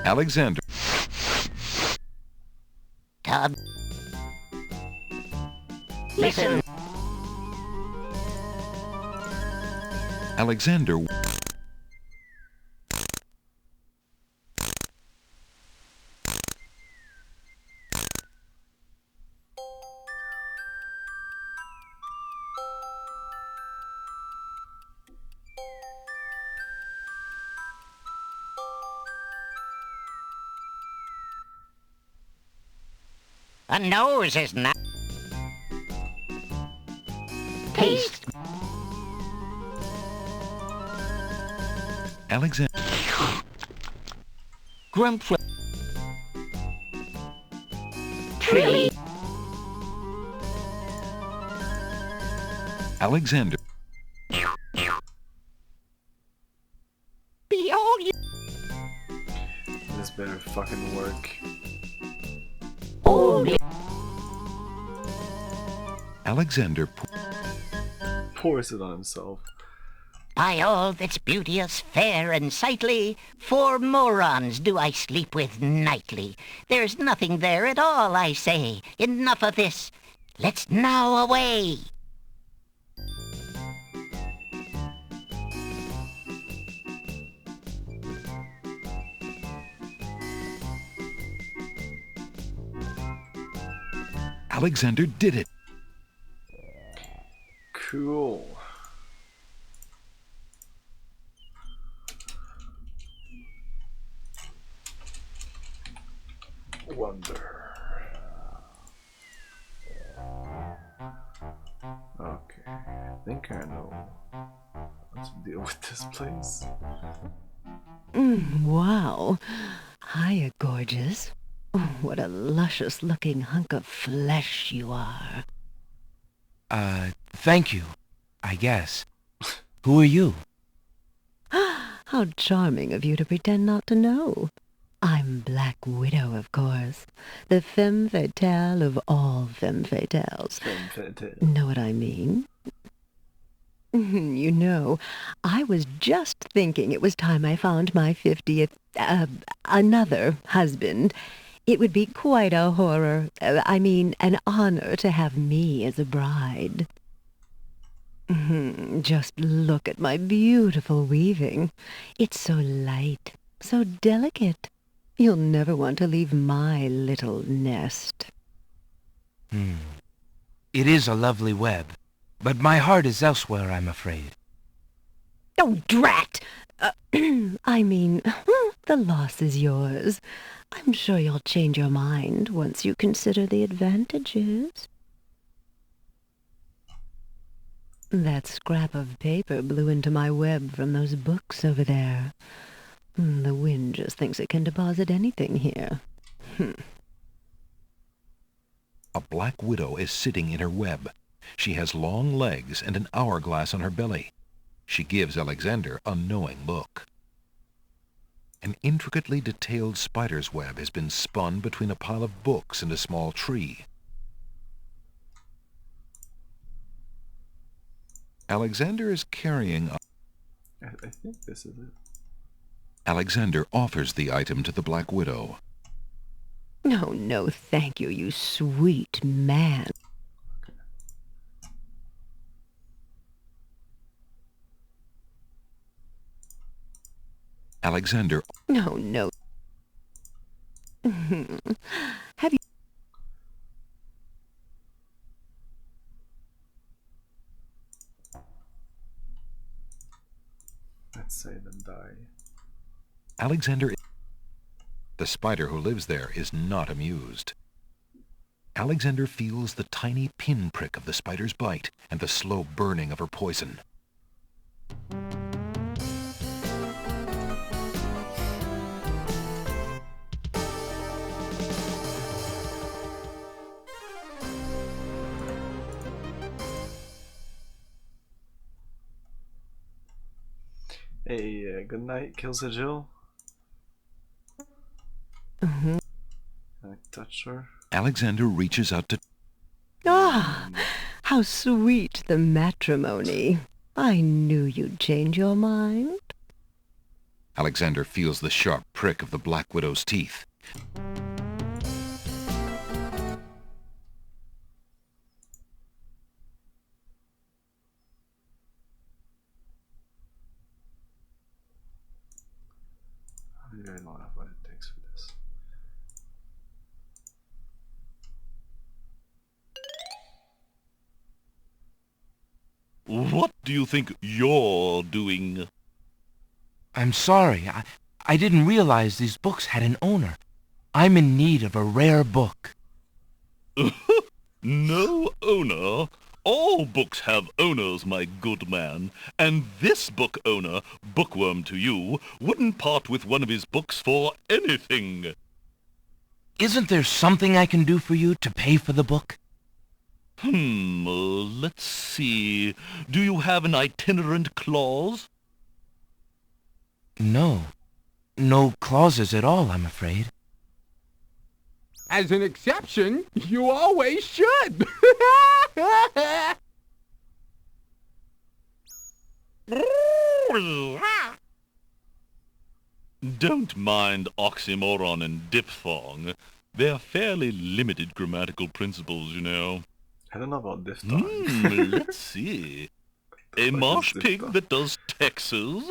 Alexander tub. Listen. Alexander A nose is not. Taste. Alexander Grumpy. Tree. Alexander Be all you. This better fucking work. Old. Alexander Pours it on himself. By all that's beauteous, fair, and sightly, 4 morons do I sleep with nightly. There's nothing there at all, I say. Enough of this. Let's now away. Alexander did it. Cool. Wonder. Okay, I think I know how to deal with this place. Wow. Hiya, gorgeous. Oh, what a luscious-looking hunk of flesh you are. Thank you, I guess. Who are you? How charming of you to pretend not to know. I'm Black Widow, of course. The femme fatale of all femme fatales. Femme fatale. Know what I mean? You know, I was just thinking it was time I found my 50th, another husband. It would be quite a horror, an honor to have me as a bride. Just look at my beautiful weaving. It's so light, so delicate. You'll never want to leave my little nest. It is a lovely web, but my heart is elsewhere, I'm afraid. Oh, drat! The loss is yours. I'm sure you'll change your mind once you consider the advantages. That scrap of paper blew into my web from those books over there. The wind just thinks it can deposit anything here. A black widow is sitting in her web. She has long legs and an hourglass on her belly. She gives Alexander a knowing look. An intricately detailed spider's web has been spun between a pile of books and a small tree. Alexander is carrying a... I think this is it. Alexander offers the item to the Black Widow. Oh, no, thank you, you sweet man. Alexander... No, no. Have you... Let's save and die. Alexander... The spider who lives there is not amused. Alexander feels the tiny pinprick of the spider's bite and the slow burning of her poison. Hey, good night, Killsajil. Mm-hmm. Can I touch her? Alexander reaches out to... Ah, how sweet the matrimony. I knew you'd change your mind. Alexander feels the sharp prick of the Black Widow's teeth. I really don't know what it takes for this. What do you think you're doing? I'm sorry. I didn't realize these books had an owner. I'm in need of a rare book. No owner? All books have owners, my good man. And this book owner, Bookworm to you, wouldn't part with one of his books for anything. Isn't there something I can do for you to pay for the book? Let's see. Do you have an itinerant clause? No. No clauses at all, I'm afraid. As an exception, you always should. Don't mind oxymoron and diphthong. They're fairly limited grammatical principles, you know. I don't know about diphthong. Let's see. A marsh pig that does Texas?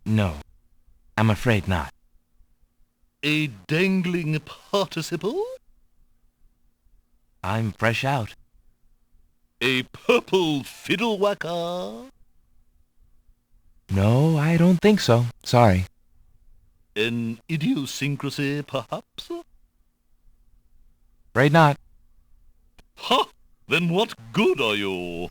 No. I'm afraid not. A dangling participle? I'm fresh out. A purple fiddle whacker? No, I don't think so. Sorry. An idiosyncrasy, perhaps? Afraid not. Ha! Then what good are you?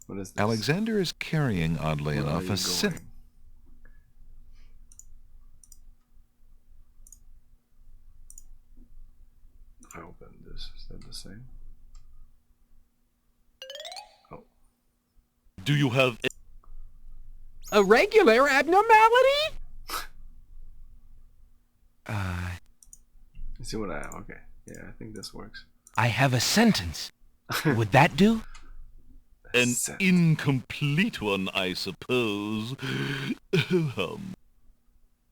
What is this? Alexander is carrying, oddly Where enough, are a you going? If I open this, is that the same? Do you have A regular abnormality? You see what I... Okay. Yeah, I think this works. I have a sentence. Would that do? an Set. incomplete one, I suppose?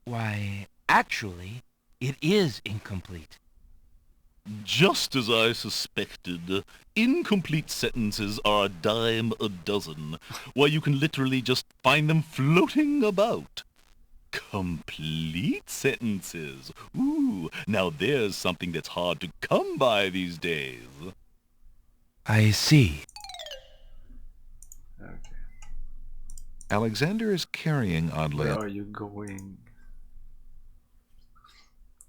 Why, actually, it is incomplete. Just as I suspected, incomplete sentences are a dime a dozen. Why, you can literally just find them floating about. Complete sentences. Ooh, now there's something that's hard to come by these days. I see. Okay. Alexander is carrying oddly. Where are you going?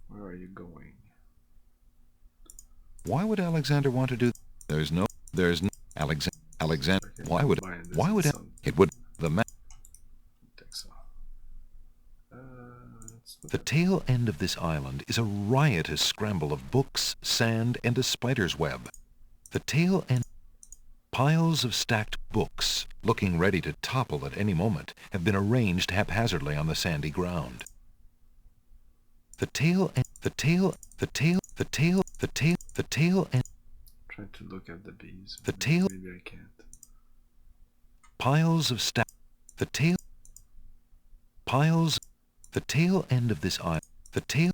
Where are you going? Why would Alexander want to do? There's no. Alexander. Okay, Why would? combine this Why with would? some- It would. The map. I think so. Let's look The at- tail end of this island is a riotous scramble of books, sand, and a spider's web. The tail end. Piles of stacked books, looking ready to topple at any moment, have been arranged haphazardly on the sandy ground. The tail end. The tail end. Trying to look at the bees. The tail- Maybe I can't. Piles of stack. The tail. Piles. The tail end of this island. The tail.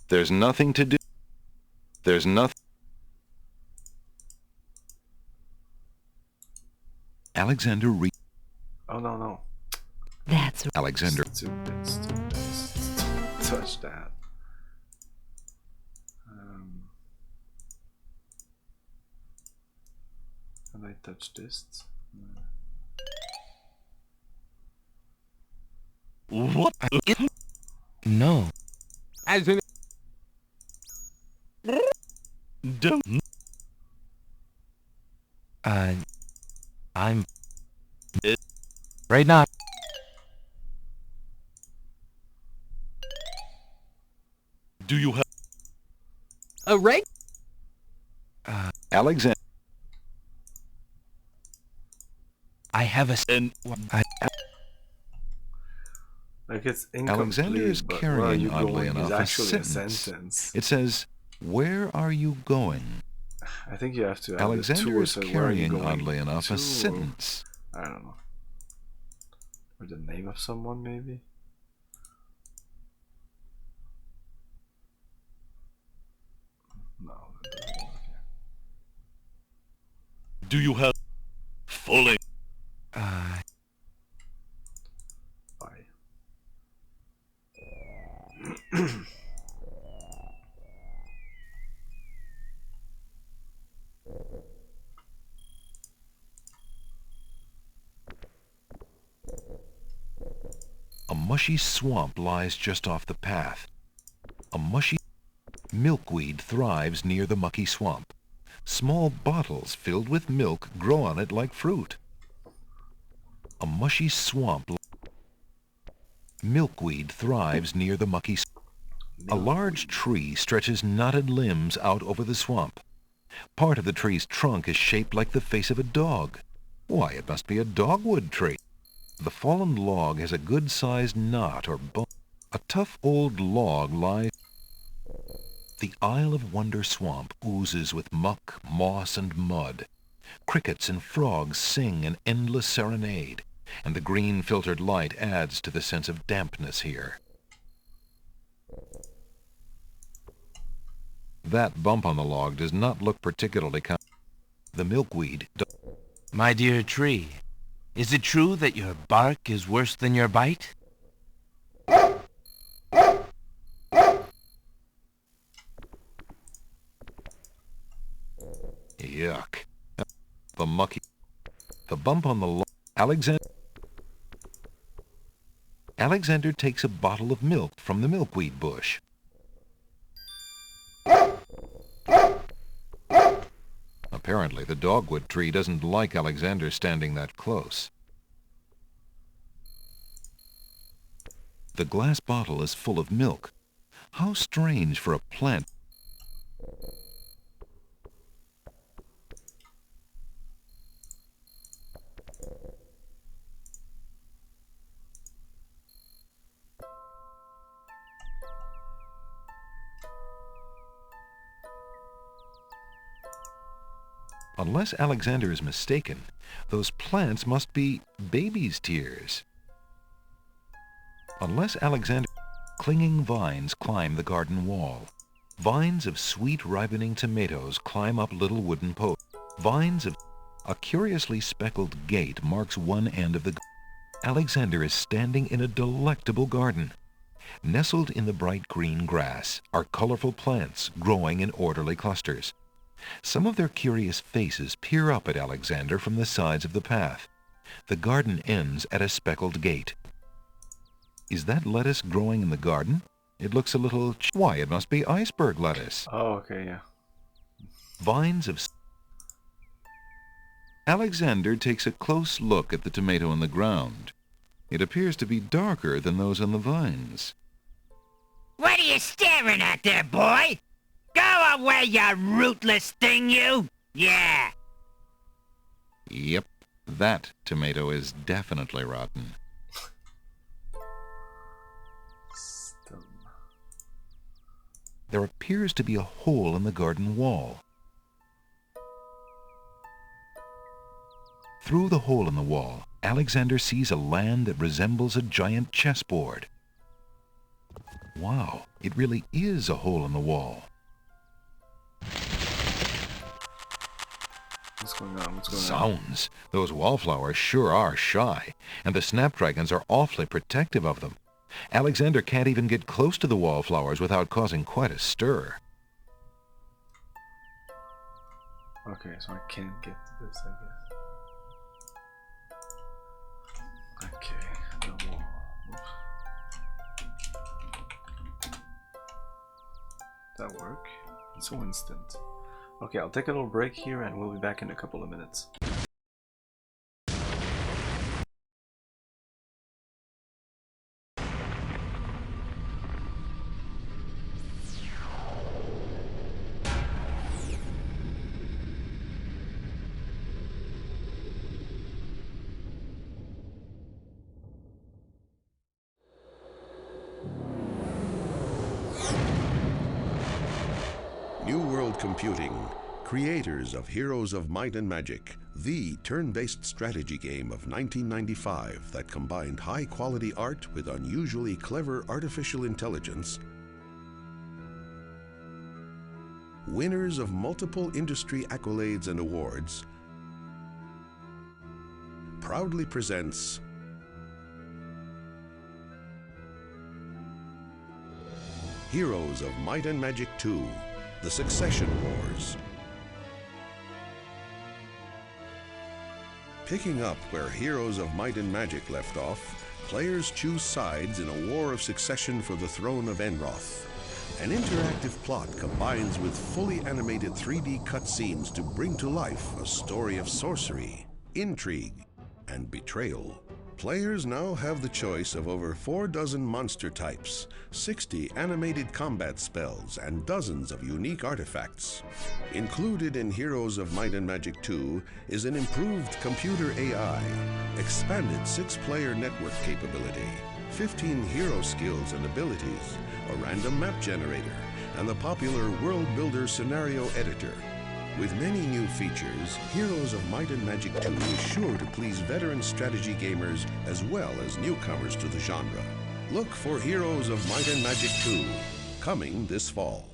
There's nothing to do. There's nothing. Alexander read. Oh no. That's Alexander. It's too touch that. Can I touch this? What? No. As in, Don't. I'm right now. Do you have... a reg... Alexander. I have a. And Like it's incomplete. Alexander is but where are carrying, you oddly going enough, is a actually a sentence. sentence. It says, "Where are you going?" I think you have to. Add the Alexander to, is so where are you carrying, going oddly enough, to, a sentence. I don't know. Or the name of someone, maybe. No, that doesn't work. do you have... Fully... Bye. A mushy swamp lies just off the path. A mushy milkweed thrives near the mucky swamp. Small bottles filled with milk grow on it like fruit. A mushy swamp. Milkweed thrives near the mucky swamp. A large tree stretches knotted limbs out over the swamp. Part of the tree's trunk is shaped like the face of a dog. Why, it must be a dogwood tree. The fallen log has a good-sized knot or bone. A tough old log lies. The Isle of Wonder swamp oozes with muck, moss, and mud. Crickets and frogs sing an endless serenade, and the green filtered light adds to the sense of dampness here. That bump on the log does not look particularly The milkweed. My dear tree, is it true that your bark is worse than your bite? Yuck. The mucky. The bump on the log. Alexander takes a bottle of milk from the milkweed bush. Apparently, the dogwood tree doesn't like Alexander standing that close. The glass bottle is full of milk. How strange for a plant. Unless Alexander is mistaken, those plants must be baby's tears. Unless Alexander... Clinging vines climb the garden wall. Vines of sweet ripening tomatoes climb up little wooden posts. Vines of... A curiously speckled gate marks one end of the... Alexander is standing in a delectable garden. Nestled in the bright green grass are colorful plants growing in orderly clusters. Some of their curious faces peer up at Alexander from the sides of the path. The garden ends at a speckled gate. Is that lettuce growing in the garden? It looks a little... Why, it must be iceberg lettuce. Oh, okay, yeah. Vines of... Alexander takes a close look at the tomato in the ground. It appears to be darker than those on the vines. What are you staring at there, boy? Go away, you rootless thing, you! Yeah! Yep, that tomato is definitely rotten. There appears to be a hole in the garden wall. Through the hole in the wall, Alexander sees a land that resembles a giant chessboard. Wow, it really is a hole in the wall. What's going on? What's going on? Zounds, those wallflowers sure are shy, and the snapdragons are awfully protective of them. Alexander can't even get close to the wallflowers without causing quite a stir. Okay, so I can't get to this, I guess. Okay, the wall. Oops. Does that work? It's so instant. Okay, I'll take a little break here and we'll be back in a couple of minutes. New World Computing, creators of Heroes of Might and Magic, the turn-based strategy game of 1995 that combined high-quality art with unusually clever artificial intelligence, winners of multiple industry accolades and awards, proudly presents Heroes of Might and Magic 2, The Succession Wars. Picking up where Heroes of Might and Magic left off, players choose sides in a war of succession for the throne of Enroth. An interactive plot combines with fully animated 3D cutscenes to bring to life a story of sorcery, intrigue, and betrayal. Players now have the choice of over 4 monster types, 60 animated combat spells, and dozens of unique artifacts. Included in Heroes of Might and Magic 2 is an improved computer AI, expanded 6-player network capability, 15 hero skills and abilities, a random map generator, and the popular World Builder scenario editor. With many new features, Heroes of Might and Magic 2 is sure to please veteran strategy gamers as well as newcomers to the genre. Look for Heroes of Might and Magic 2, coming this fall.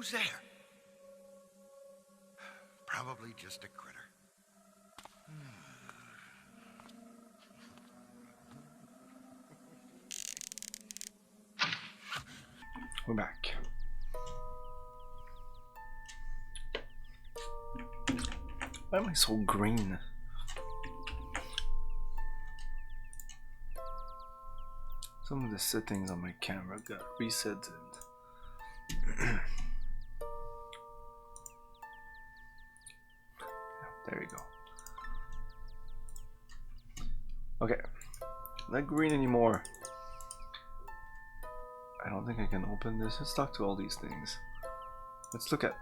Who's there? Probably just a critter. We're back. Why am I so green? Some of the settings on my camera got reset. There we go. Okay, not green anymore. I don't think I can open this. Let's talk to all these things. Let's look at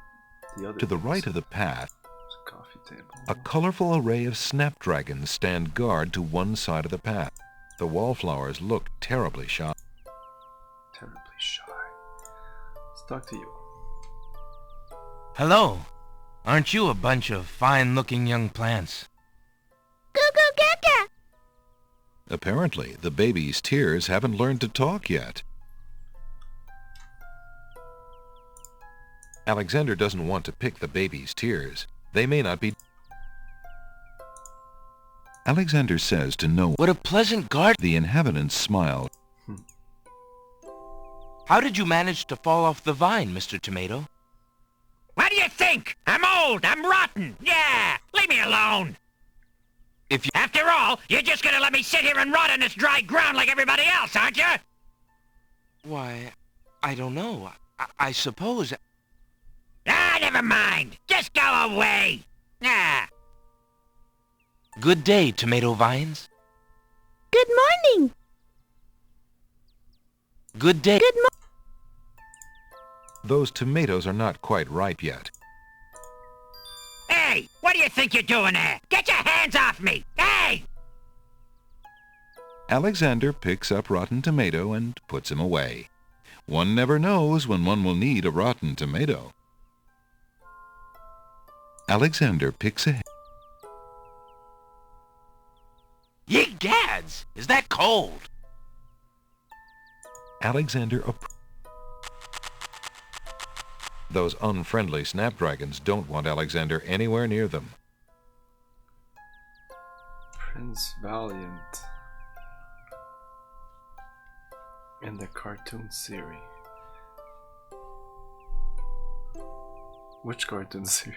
the other. To the things. right of the path, There's a coffee table. a colorful array of snapdragons stand guard to one side of the path. The wallflowers look terribly shy. Terribly shy. Let's talk to you. Hello. Aren't you a bunch of fine-looking young plants? Apparently, the baby's tears haven't learned to talk yet. Alexander doesn't want to pick the baby's tears. They may not be... Alexander says to no one. What a pleasant garden. The inhabitants smile. How did you manage to fall off the vine, Mr. Tomato? What do you think? I'm old. I'm rotten. Yeah, leave me alone. If you... After all, you're just gonna let me sit here and rot on this dry ground like everybody else, aren't you? Why, I don't know. I suppose... Ah, never mind. Just go away. Ah. Good day, tomato vines. Good morning. Good day. Good morning. Those tomatoes are not quite ripe yet. Hey, what do you think you're doing there? Get your hands off me! Hey! Alexander picks up Rotten Tomato and puts him away. One never knows when one will need a rotten tomato. Alexander picks a... Ye gads! Is that cold? Alexander... Those unfriendly snapdragons don't want Alexander anywhere near them. Prince Valiant. In the cartoon series. Which cartoon series?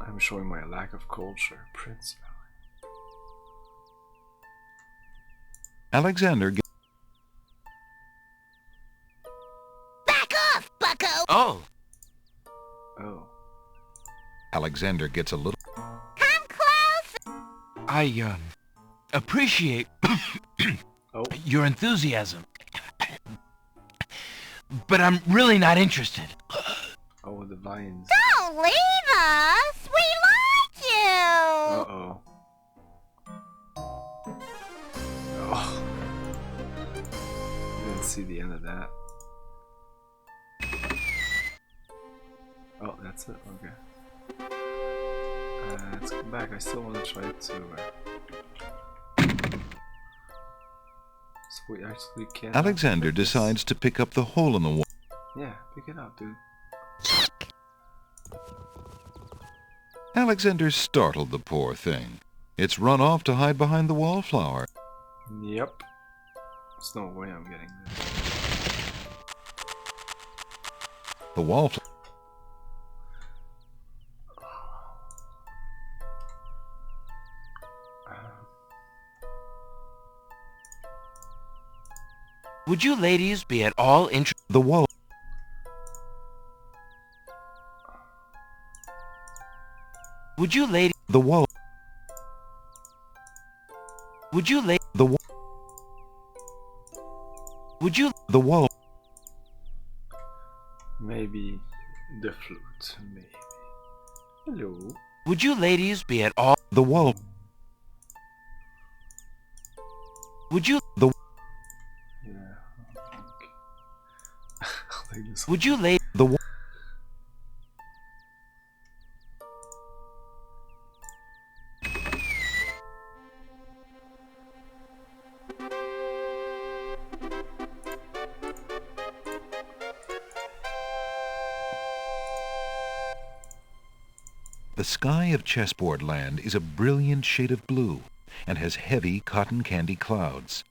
I'm showing my lack of culture. Prince Valiant. Alexander gets... Back off, bucko! Oh. Oh. Alexander gets a little... Come close! I, appreciate your enthusiasm. But I'm really not interested. Oh, the vines. Don't leave us! We like you! Uh-oh. Oh. Didn't see the end of that. Oh, that's it? Okay. Let's go back. I still want to try to... So we actually can... Alexander decides to pick up the hole in the wall. Yeah, pick it up, dude. Alexander startled the poor thing. It's run off to hide behind the wallflower. Yep. There's no way I'm getting this. The wallflower... Would you ladies be at all interested? The wall... Would you ladies... The wall... Would you ladies... The wall... Would you... The wall... Maybe the flute, maybe. Hello. Would you ladies be at all... The wall... Would you... The... Yeah. Okay. Would you ladies... The wall... The sky of Chessboard Land is a brilliant shade of blue and has heavy cotton candy clouds.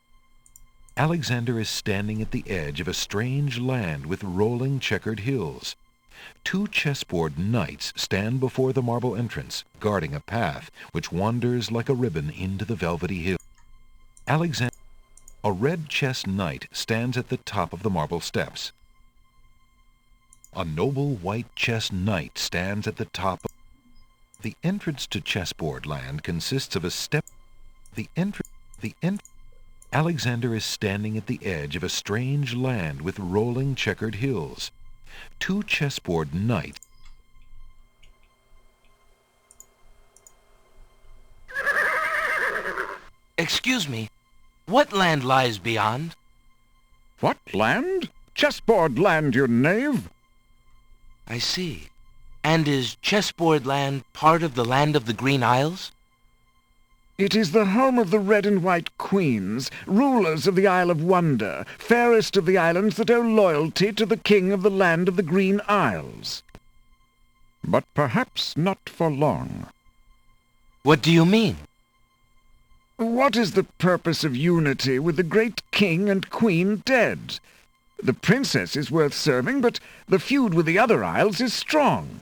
Alexander is standing at the edge of a strange land with rolling checkered hills. Two chessboard knights stand before the marble entrance, guarding a path which wanders like a ribbon into the velvety hill. A red chess knight stands at the top of the marble steps. A noble white chess knight stands at the top. The entrance to Chessboard Land consists of a step. Alexander is standing at the edge of a strange land with rolling checkered hills. Two chessboard knights. Excuse me, what land lies beyond? What land? Chessboard Land, you knave! I see. And is Chessboard Land part of the land of the Green Isles? It is the home of the red and white queens, rulers of the Isle of Wonder, fairest of the islands that owe loyalty to the king of the land of the Green Isles. But perhaps not for long. What do you mean? What is the purpose of unity with the great king and queen dead? The princess is worth serving, but the feud with the other isles is strong.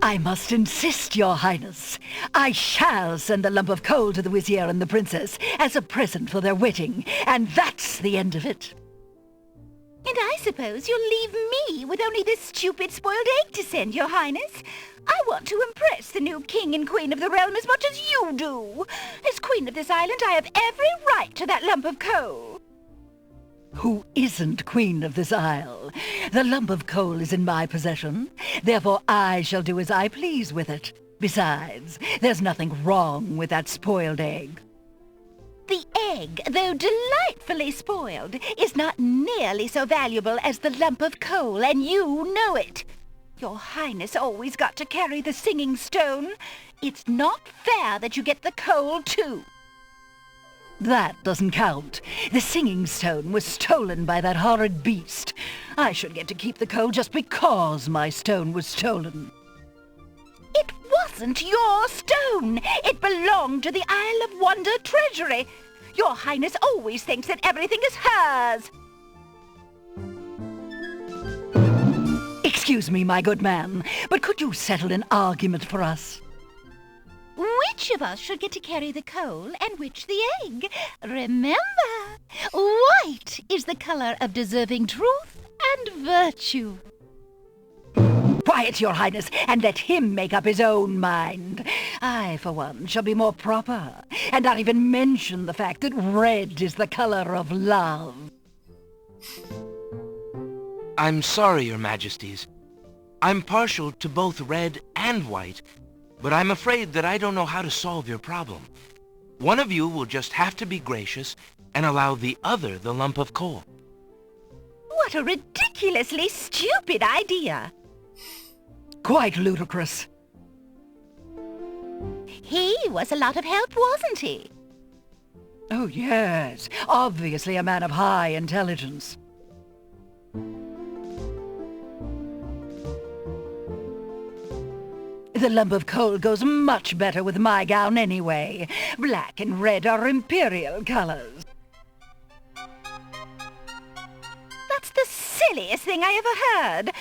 I must insist, Your Highness. I shall send a lump of coal to the Vizier and the Princess as a present for their wedding, and that's the end of it. And I suppose you'll leave me with only this stupid spoiled egg to send, Your Highness. I want to impress the new king and queen of the realm as much as you do. As queen of this island, I have every right to that lump of coal. Who isn't queen of this isle? The lump of coal is in my possession. Therefore I shall do as I please with it. Besides, there's nothing wrong with that spoiled egg. The egg, though delightfully spoiled, is not nearly so valuable as the lump of coal, and you know it. Your Highness always got to carry the singing stone. It's not fair that you get the coal, too. That doesn't count. The singing stone was stolen by that horrid beast. I should get to keep the coal just because my stone was stolen. It wasn't your stone. It belonged to the Isle of Wonder treasury. Your Highness always thinks that everything is hers. Excuse me, my good man, but could you settle an argument for us? Which of us should get to carry the coal and which the egg? Remember, white is the color of deserving truth and virtue. Quiet, Your Highness, and let him make up his own mind. I, for one, shall be more proper, and not even mention the fact that red is the color of love. I'm sorry, Your Majesties. I'm partial to both red and white, but I'm afraid that I don't know how to solve your problem. One of you will just have to be gracious and allow the other the lump of coal. What a ridiculously stupid idea. Quite ludicrous. He was a lot of help, wasn't he? Oh, yes. Obviously a man of high intelligence. The lump of coal goes much better with my gown anyway. Black and red are imperial colors. That's the silliest thing I ever heard.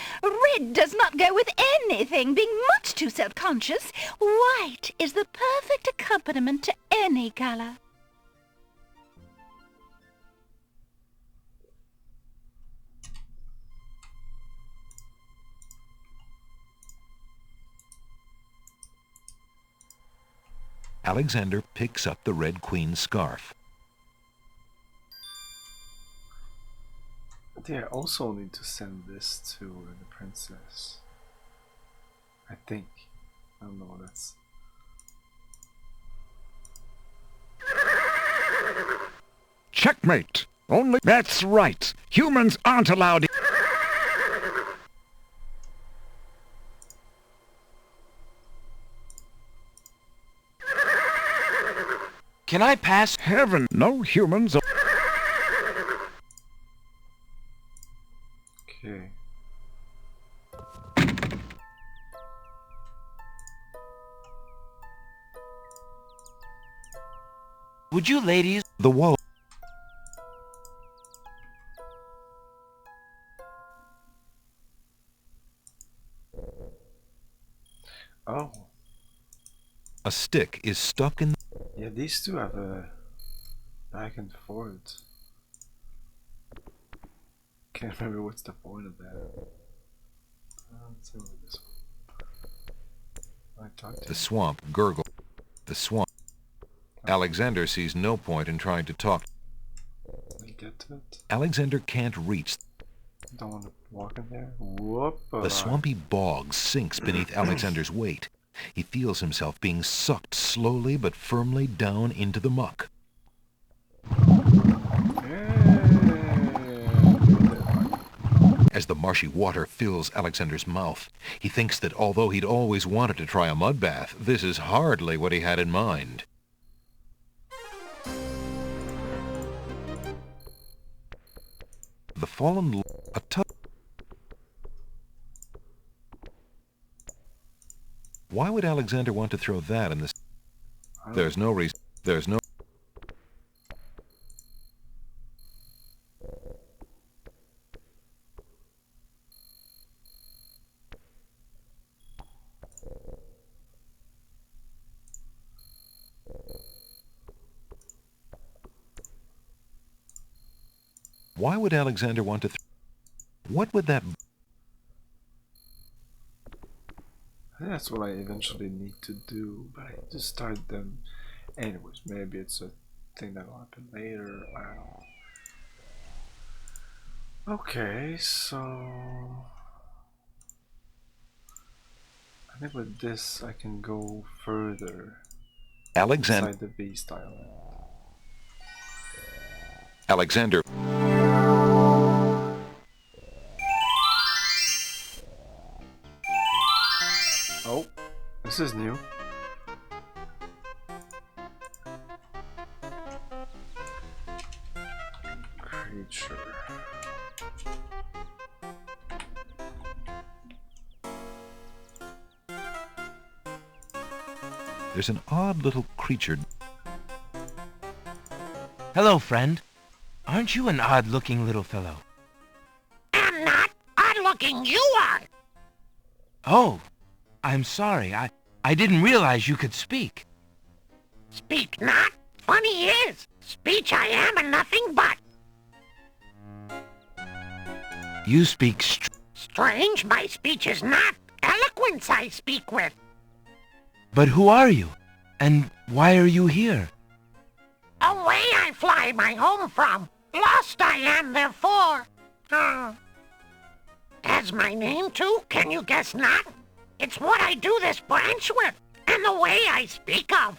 Red does not go with anything, being much too self-conscious. White is the perfect accompaniment to any color. Alexander picks up the Red Queen's scarf. I think I also need to send this to the princess. I think. I don't know, that's... Checkmate! Only... That's right! Humans aren't allowed... Can I pass? Heaven, no humans are... Okay. Would you ladies... The wall. Oh. A stick is stuck in... Yeah, these two have a back and forth. Can't remember what's the point of that. Let's see what this one. I talked to The swamp gurgle. The swamp. Alexander sees no point in trying to talk. I get to it. Alexander can't reach. Don't want to walk in there. Whoop. The swampy bog sinks beneath Alexander's weight. He feels himself being sucked slowly but firmly down into the muck. As the marshy water fills Alexander's mouth, he thinks that although he'd always wanted to try a mud bath, this is hardly what he had in mind. The fallen... a tub... Why would Alexander want to throw that in this? There's no reason. There's no... Why would Alexander want to... What would that... I think that's what I eventually need to do, but I just start them anyways. Maybe it's a thing that'll happen later. I don't know. Okay, so I think with this I can go further. Alexander... Inside the Beast Island. Alexander... Oh, this is new. Creature. There's an odd little creature. Hello, friend. Aren't you an odd-looking little fellow? I'm not odd-looking, you are! Oh, I'm sorry. I didn't realize you could speak. Speak not? Funny is, speech I am and nothing but. You speak Strange, my speech is not. Eloquence I speak with. But who are you? And why are you here? Away I fly my home from. Lost I am, therefore. As my name too, can you guess not? It's what I do this branch with, and the way I speak of.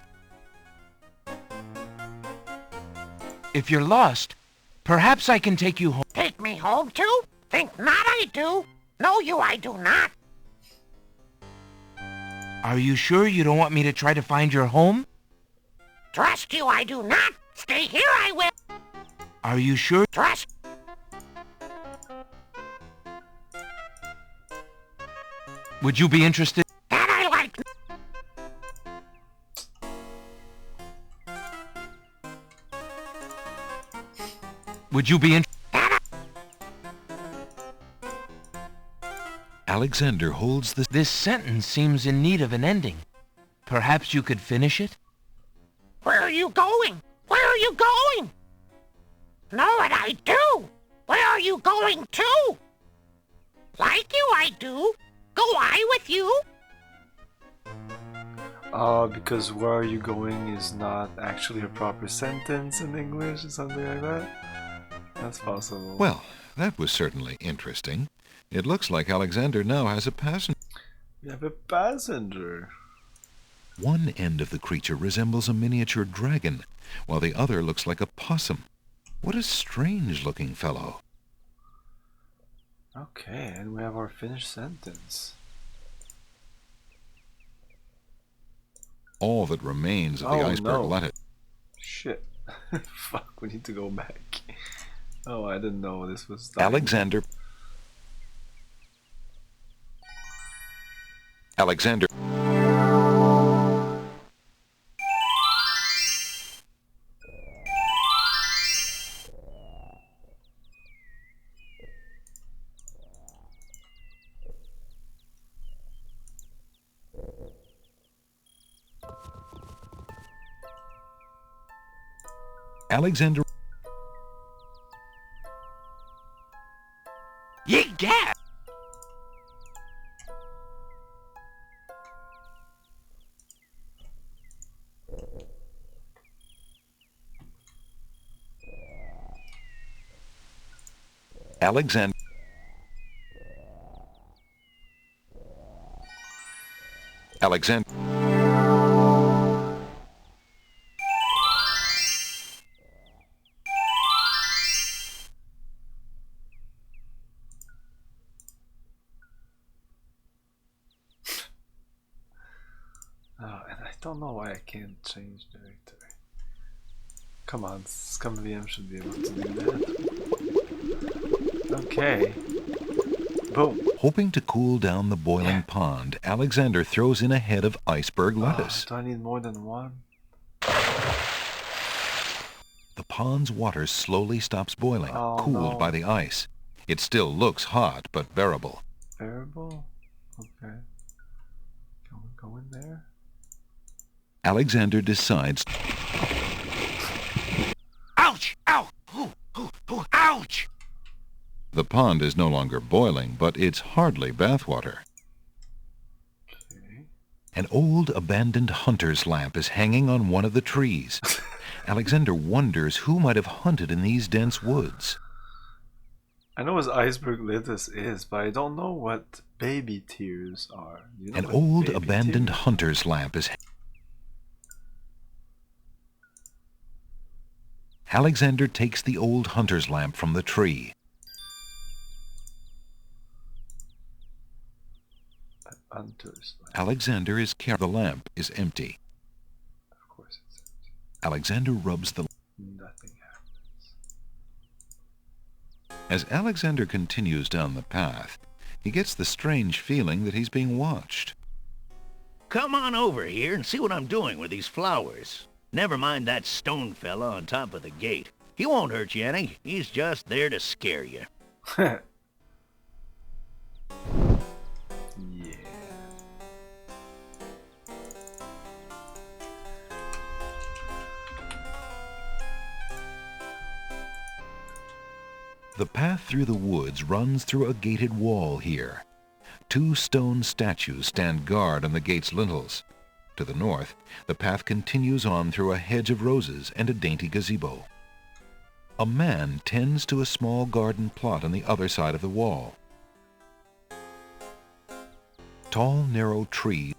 If you're lost, perhaps I can take you home. Take me home too? Think not I do. Know you I do not. Are you sure you don't want me to try to find your home? Trust you I do not. Stay here I will. Are you sure? Trust. Would you be interested? That I like. Would you be interested? Alexander holds the... This sentence seems in need of an ending. Perhaps you could finish it? Where are you going? Where are you going? Know what I do. Where are you going to? Like you I do. Go I with you? Because where are you going is not actually a proper sentence in English or something like that. That's possible. Well, that was certainly interesting. It looks like Alexander now has a passenger. We have a passenger. One end of the creature resembles a miniature dragon, while the other looks like a possum. What a strange-looking fellow. Okay, and we have our finished sentence. All that remains of the iceberg lettuce. Shit. Fuck, we need to go back. Oh, I didn't know this was done. Alexander. Alexander. Ye gad! Alexander. Alexander. Oh, and I don't know why I can't change directory. Come on, ScumVM should be able to do that. Okay. Boom. Hoping to cool down the boiling pond, Alexander throws in a head of iceberg lettuce. Do I need more than one? The pond's water slowly stops boiling, cooled no. by the ice. It still looks hot, but bearable. Bearable? Okay. Can we go in there? Alexander decides... Ouch! Ow! Ooh, ooh, ooh, ouch! The pond is no longer boiling, but it's hardly bathwater. Okay. An old abandoned hunter's lamp is hanging on one of the trees. Alexander wonders who might have hunted in these dense woods. I know what iceberg lettuce is, but I don't know what baby tears are. You know An what old baby abandoned tears? hunter's lamp is... Alexander takes the old hunter's lamp from the tree. Hunter's lamp. Alexander is careful. The lamp is empty. Of course it's empty. Alexander rubs the... Nothing happens. As Alexander continues down the path, he gets the strange feeling that he's being watched. Come on over here and see what I'm doing with these flowers. Never mind that stone fella on top of the gate. He won't hurt you any. He's just there to scare you. Yeah. The path through the woods runs through a gated wall here. 2 stone statues stand guard on the gate's lintels. To the north, the path continues on through a hedge of roses and a dainty gazebo. A man tends to a small garden plot on the other side of the wall. Tall, narrow trees.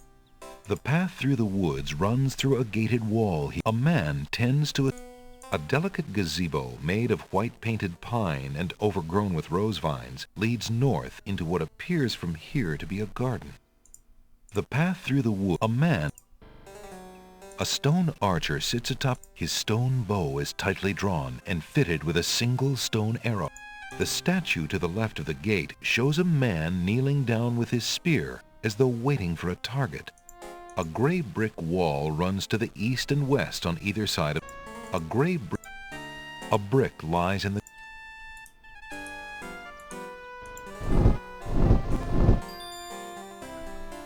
The path through the woods runs through a gated wall. A man tends to a delicate gazebo made of white-painted pine and overgrown with rose vines leads north into what appears from here to be a garden. The path through the wood. A stone archer sits atop. His stone bow is tightly drawn and fitted with a single stone arrow. The statue to the left of the gate shows a man kneeling down with his spear as though waiting for a target. A gray brick wall runs to the east and west on either side of a brick lies in the...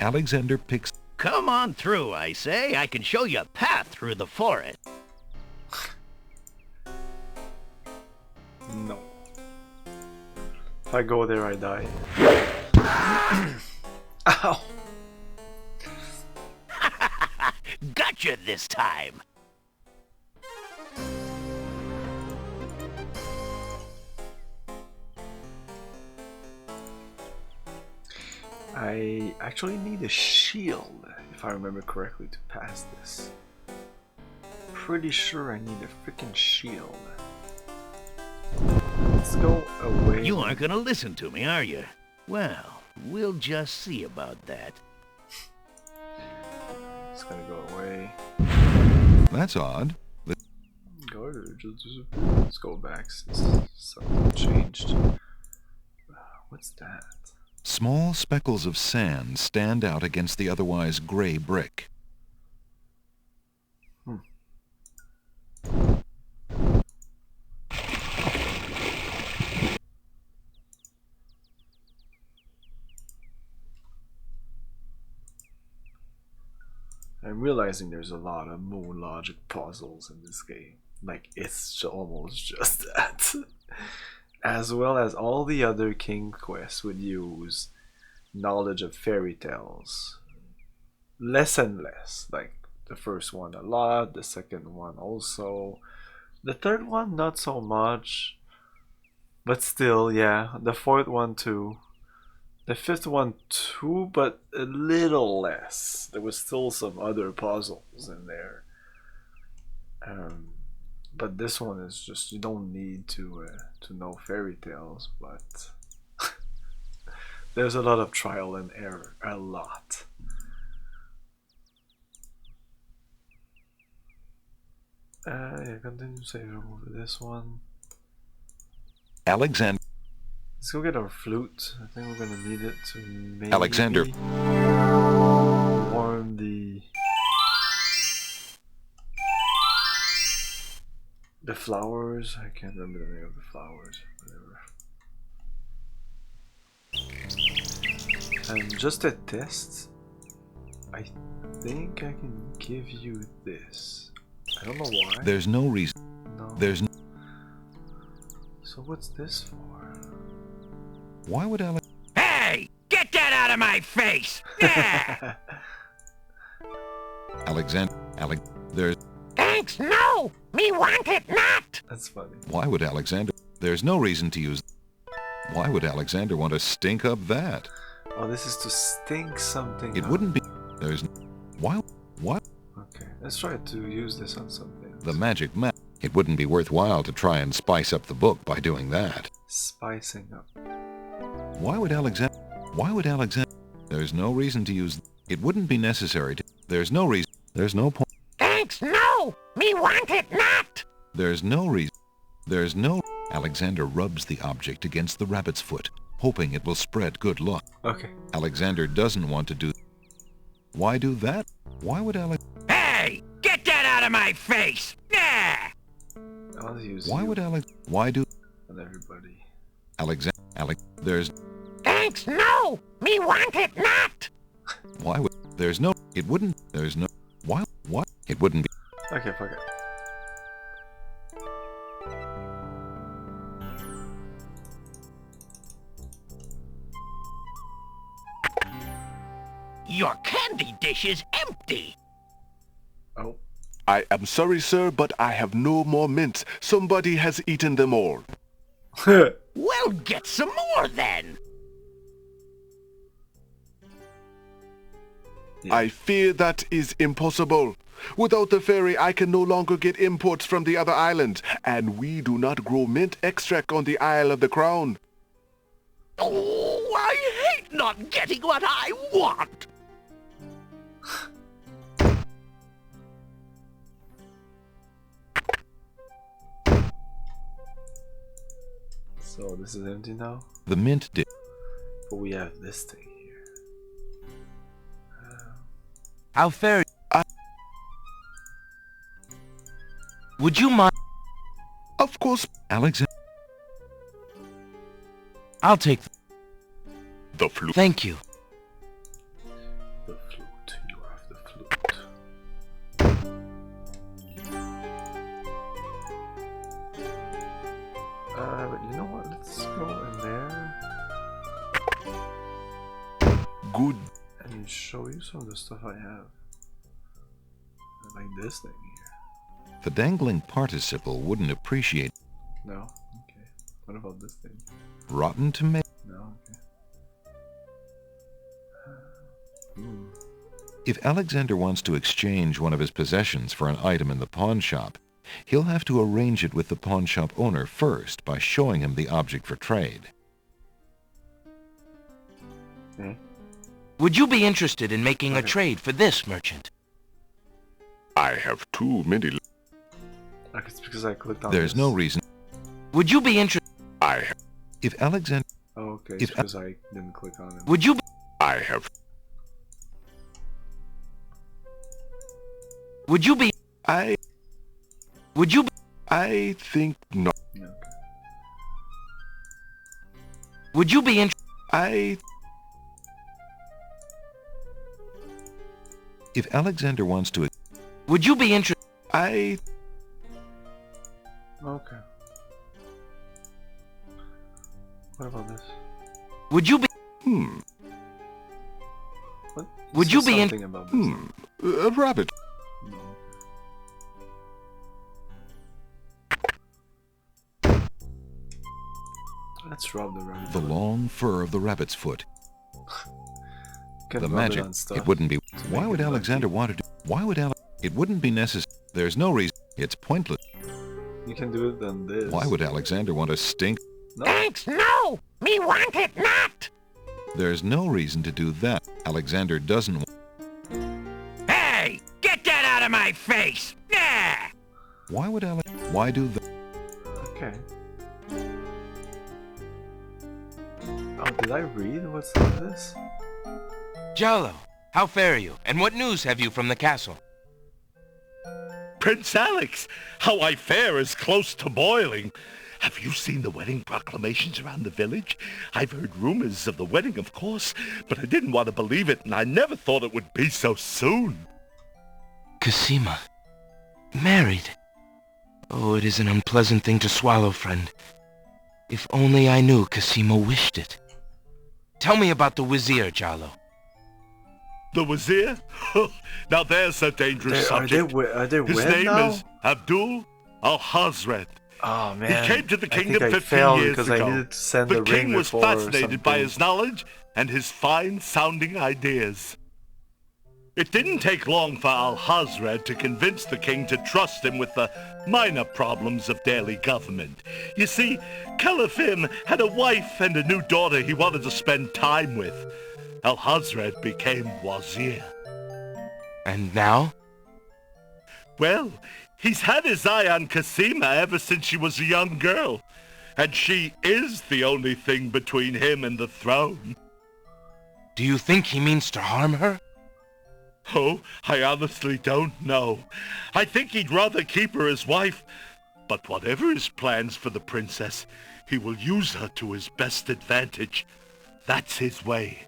Alexander picks... Come on through, I say. I can show you a path through the forest. No. If I go there, I die. Ow! Gotcha this time. I actually need a shield, if I remember correctly, to pass this. Pretty sure I need a freaking shield. Let's go away. You aren't gonna listen to me, are you? Well, we'll just see about that. It's gonna go away. That's odd. Let's go back since something changed. What's that? Small speckles of sand stand out against the otherwise gray brick. I'm realizing there's a lot of moon logic puzzles in this game. Like, it's almost just that. As well as all the other King quests would use knowledge of fairy tales. Less and less. Like, the first one a lot, the second one also. The third one not so much. But still, yeah. The fourth one too. The fifth one too, but a little less. There was still some other puzzles in there. But this one is just, you don't need to know fairy tales, but there's a lot of trial and error, a lot. Yeah, continue saving over this one. Alexander. Let's go get our flute. I think we're gonna need it to maybe Alexander. warm the flowers. I can't remember the name of the flowers. Whatever. And just a test, I think I can give you this. I don't know why. There's no reason. No. There's no. So what's this for? Why would Alex? Hey! Get that out of my face! Yeah! Alexander. There's. Thanks, no! Me want it not! That's funny. Why would Alexander? There's no reason to use. Why would Alexander want to stink up that? Oh, this is to stink something It up. wouldn't be. There's. Why? What? Okay, let's try to use this on something. The magic map. It wouldn't be worthwhile to try and spice up the book by doing that. Spicing up. Why would Alexander? Why would Alexander? There's no reason to use. It wouldn't be necessary to. There's no reason. There's no point. Thanks, no! Me want it not! There's no reason. There's no. Alexander rubs the object against the rabbit's foot, hoping it will spread good luck. Okay. Alexander doesn't want to do. Why do that? Why would Alex? Hey! Get that out of my face! Yeah! I'll use Why you would Alex? Why do? on everybody. Alexander. There's. Thanks, no! Me want it not! Why would? There's no. It wouldn't. There's no. Why? What? It wouldn't be. Okay, fuck it. Your candy dish is empty! Oh. I am sorry, sir, but I have no more mints. Somebody has eaten them all. Well, get some more then! I fear that is impossible. Without the fairy, I can no longer get imports from the other islands, and we do not grow mint extract on the Isle of the Crown. Oh, I hate not getting what I want! So this is empty now? The mint did. But we have this thing here. How fair... Would you mind... Of course, Alexander. I'll take the flute. Thank you. The flute. You have the flute. But you know what? Let's go in there. Good. And show you some of the stuff I have. Like this thing here. The dangling participle wouldn't appreciate. No? Okay. What about this thing? Rotten tomato. No? Okay. If Alexander wants to exchange one of his possessions for an item in the pawn shop, he'll have to arrange it with the pawn shop owner first by showing him the object for trade. Would you be interested in making a trade for this, merchant? I have too many. It's because I clicked on There's this. no reason. Would you be interested? If Alexander... Oh, okay. It's because I didn't click on it. Would you be... I have... Would you be... Would you be... I think not. Yeah, okay. Would you be interested? If Alexander wants to... Would you be interested? Okay. What about this? Would you be... What? Would you be something about this? A rabbit. No. Let's rub the rabbit. The long fur of the rabbit's foot. Can The rub magic. it on stuff It wouldn't be... to Why make would it Alexander lucky. want to do... Why would It wouldn't be necessary. There's no reason. It's pointless. You can do it on this. Why would Alexander want to stink? No. Thanks, no! Me want it not! There's no reason to do that. Alexander doesn't... Hey! Get that out of my face! Yeah! Why would Why do that? Okay. Oh, did I read what's on this? Jalo, how fare you? And what news have you from the castle? Prince Alex, how I fare is close to boiling. Have you seen the wedding proclamations around the village? I've heard rumors of the wedding, of course, but I didn't want to believe it, and I never thought it would be so soon. Cosima. Married. Oh, it is an unpleasant thing to swallow, friend. If only I knew Cosima wished it. Tell me about the Wazir, Jalo. The Wazir? Now there's a dangerous subject. Are they His wed name now? is Abdul Al-Hazred. Oh man. He came to the I think kingdom I 15 failed years because ago. I needed to send The the king ring was before or fascinated by something. his knowledge and his fine-sounding ideas. It didn't take long for Al-Hazred to convince the king to trust him with the minor problems of daily government. You see, Calafim had a wife and a new daughter he wanted to spend time with. Al-Hazred became Wazir. And now? Well, he's had his eye on Cosima ever since she was a young girl. And she is the only thing between him and the throne. Do you think he means to harm her? Oh, I honestly don't know. I think he'd rather keep her as wife. But whatever his plans for the princess, he will use her to his best advantage. That's his way.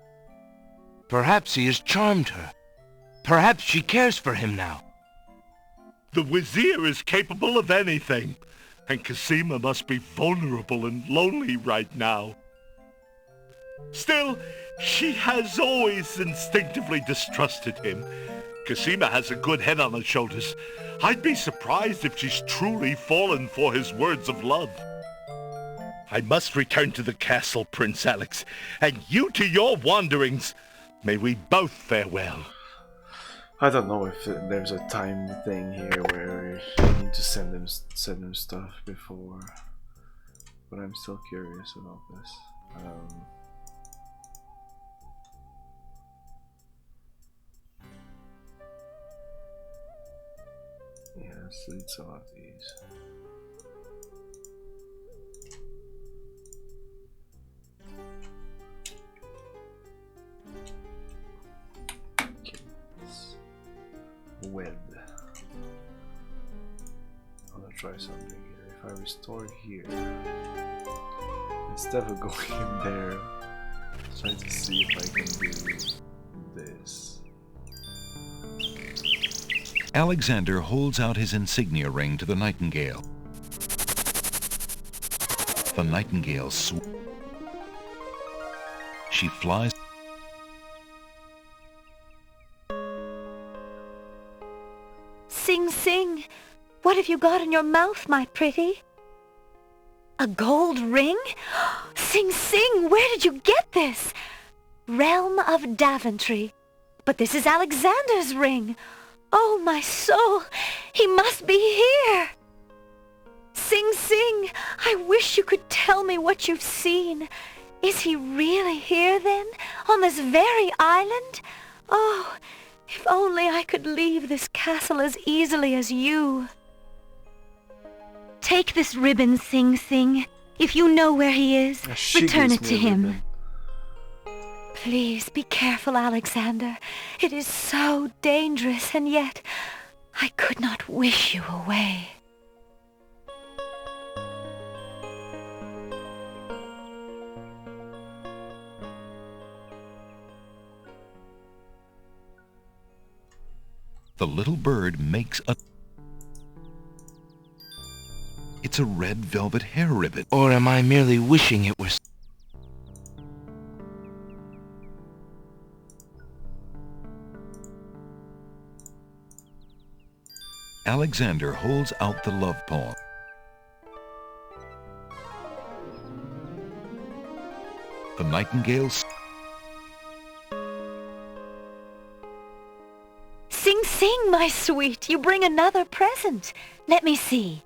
Perhaps he has charmed her. Perhaps she cares for him now. The Wazir is capable of anything, and Cosima must be vulnerable and lonely right now. Still, she has always instinctively distrusted him. Cosima has a good head on her shoulders. I'd be surprised if she's truly fallen for his words of love. I must return to the castle, Prince Alex, and you to your wanderings. May we both fare well. I don't know if there's a time thing here where I need to send him stuff before, but I'm still curious about this. Yeah, let's delete some of these. Wed. I'm gonna try something here. If I restore here, instead of going in there, try to see if I can do this. Alexander holds out his insignia ring to the nightingale. The nightingale She flies. Sing Sing, what have you got in your mouth, my pretty? A gold ring? Sing Sing, where did you get this? Realm of Daventry. But this is Alexander's ring. Oh, my soul, he must be here. Sing Sing, I wish you could tell me what you've seen. Is he really here then, on this very island? Oh, if only I could leave this castle as easily as you. Take this ribbon, Sing Sing. If you know where he is, She return gives it to me a him. ribbon. Please be careful, Alexander. It is so dangerous, and yet I could not wish you away. The little bird makes a... It's a red velvet hair ribbon. Or am I merely wishing it were... Alexander holds out the love poem. The nightingale... Sing Sing, my sweet, you bring another present. Let me see.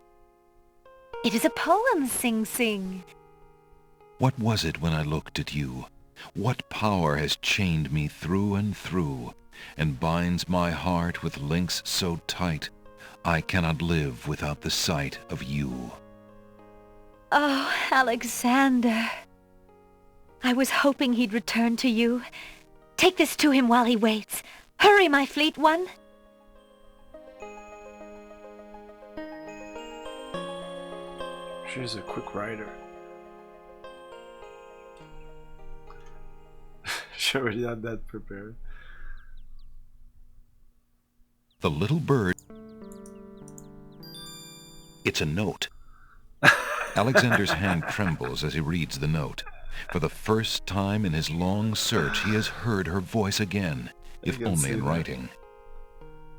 It is a poem, Sing Sing. What was it when I looked at you? What power has chained me through and through, and binds my heart with links so tight, I cannot live without the sight of you. Oh, Alexander. I was hoping he'd return to you. Take this to him while he waits. Hurry, my fleet one. She's a quick writer. She already had that prepared. The little bird... It's a note. Alexander's hand trembles as he reads the note. For the first time in his long search, he has heard her voice again, if only in writing.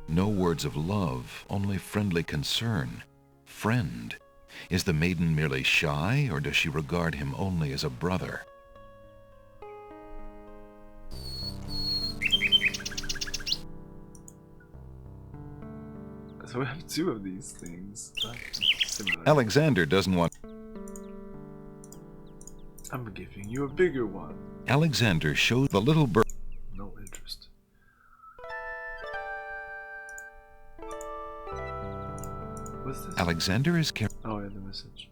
No words of love, only friendly concern. Friend. Is the maiden merely shy, or does she regard him only as a brother? So we have two of these things. Similar. Alexander doesn't want... I'm giving you a bigger one. Alexander shows the little bird... No interest. What's this? Alexander is Oh, yeah, the message.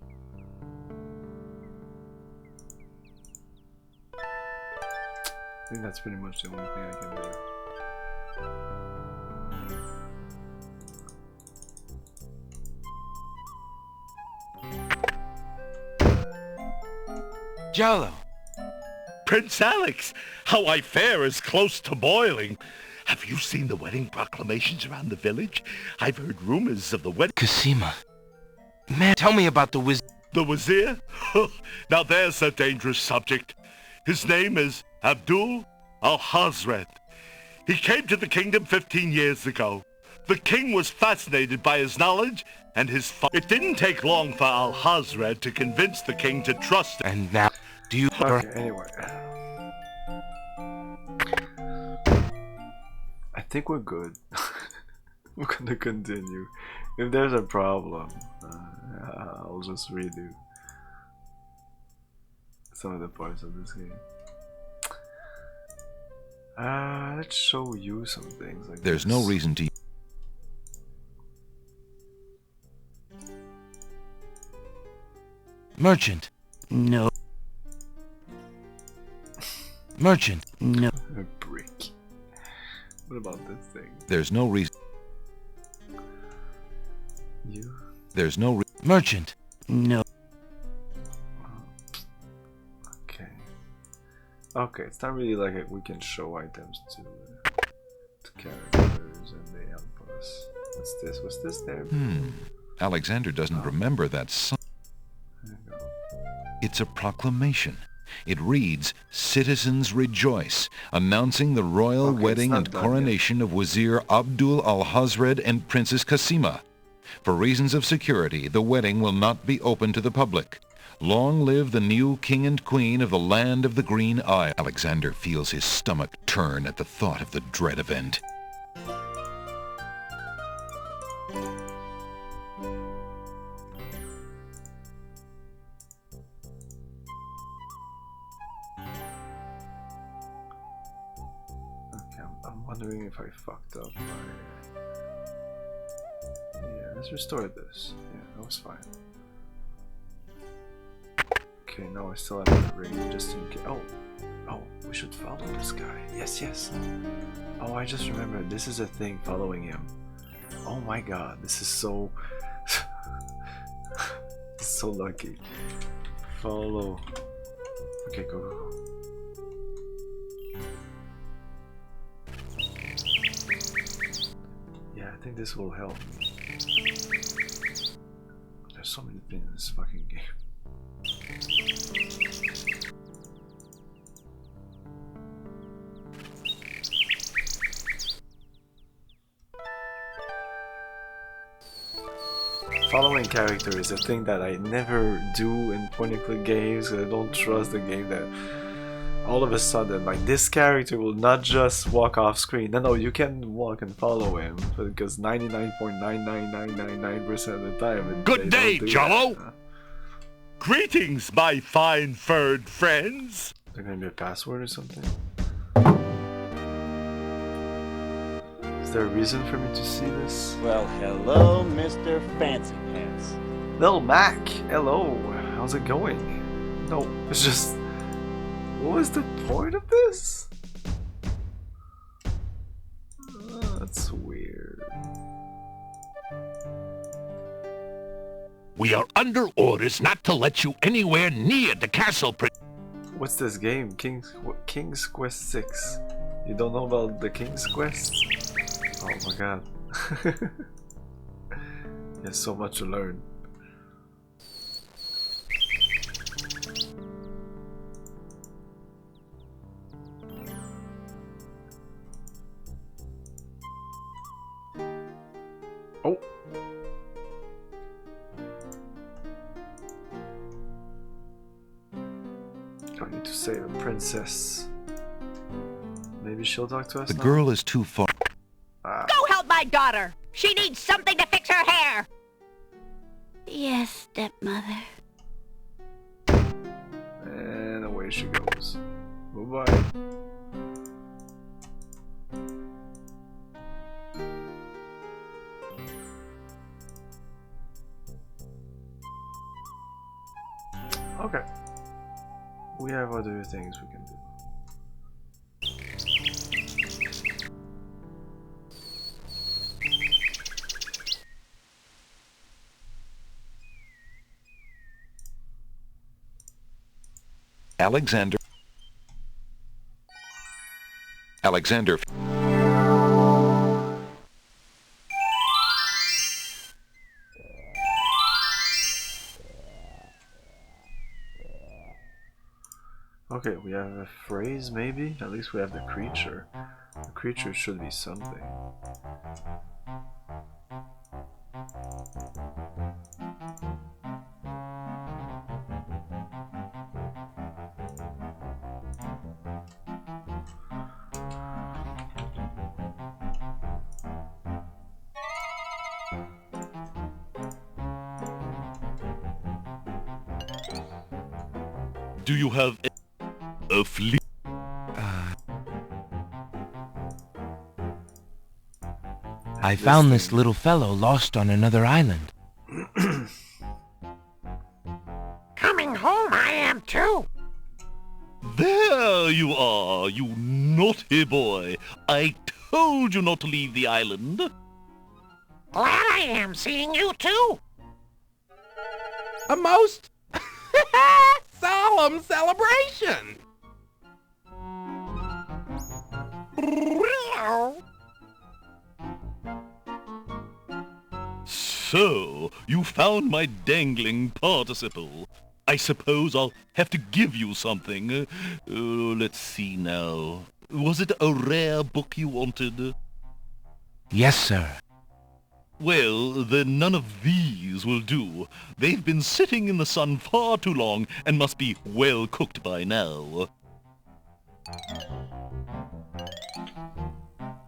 I think that's pretty much the only thing I can do. Jollo. Prince Alex, how I fare is close to boiling. Have you seen the wedding proclamations around the village? I've heard rumors of the wedding... Cassima. Man, tell me about the The Wazir? Now there's a dangerous subject. His name is Abdul al-Hazred. He came to the kingdom 15 years ago. The king was fascinated by his knowledge and his It didn't take long for al-Hazred to convince the king to trust him. And now, do you... Okay, anyway. I think we're good. We're gonna continue. If there's a problem, I'll just redo some of the parts of this game. Let's show you some things. There's no reason to... Merchant. No. Merchant. No. A brick. What about this thing? There's no reason... You? There's no... Merchant. No. Okay. Okay, it's not really like we can show items to characters and they help us. What's this? What's this there? Alexander doesn't remember that song. There you go. It's a proclamation. It reads, "Citizens rejoice, announcing the royal wedding and coronation of Wazir Abdul al-Hazred and Princess Cassima. For reasons of security, the wedding will not be open to the public. Long live the new king and queen of the land of the Green Isle." Alexander feels his stomach turn at the thought of the dread event. I'm wondering if I fucked up my... Yeah, let's restore this. Yeah, that was fine. Okay, no, I still have the ring just in case. Oh, we should follow this guy. Yes, yes. Oh, I just remembered. This is a thing following him. Oh my god, this is so... so lucky. Follow. Okay, go. Yeah, I think this will help. There's so many things in this fucking game. Following character is a thing that I never do in point-and-click games. I don't trust the game that all of a sudden, like, this character will not just walk off screen. No, you can walk and follow him, because 99.99999% of the time... Good day, Jollo! Greetings, my fine furred friends! Is there gonna be a password or something? Is there a reason for me to see this? Well, hello, Mr. Fancy Pants. Lil Mac, hello. How's it going? No, it's just... What was the point of this? That's weird. We are under orders not to let you anywhere near the castle. What's this game? King's Quest 6. You don't know about the King's Quest? Oh my god. There's so much to learn. Oh! I need to save a princess. Maybe she'll talk to us The now? girl is too far. Go help my daughter! She needs something to fix her hair! Yes, stepmother. And away she goes. Bye-bye. Okay. We have other things we can do. Alexander. Okay, we have a phrase maybe? At least we have the creature. The creature should be something. Do you have a flea? I found this little fellow lost on another island. Coming home I am too. There you are, you naughty boy. I told you not to leave the island. Glad I am seeing you too. A most solemn celebration. So, you found my dangling participle. I suppose I'll have to give you something. Let's see now. Was it a rare book you wanted? Yes, sir. Well, then none of these will do. They've been sitting in the sun far too long and must be well cooked by now.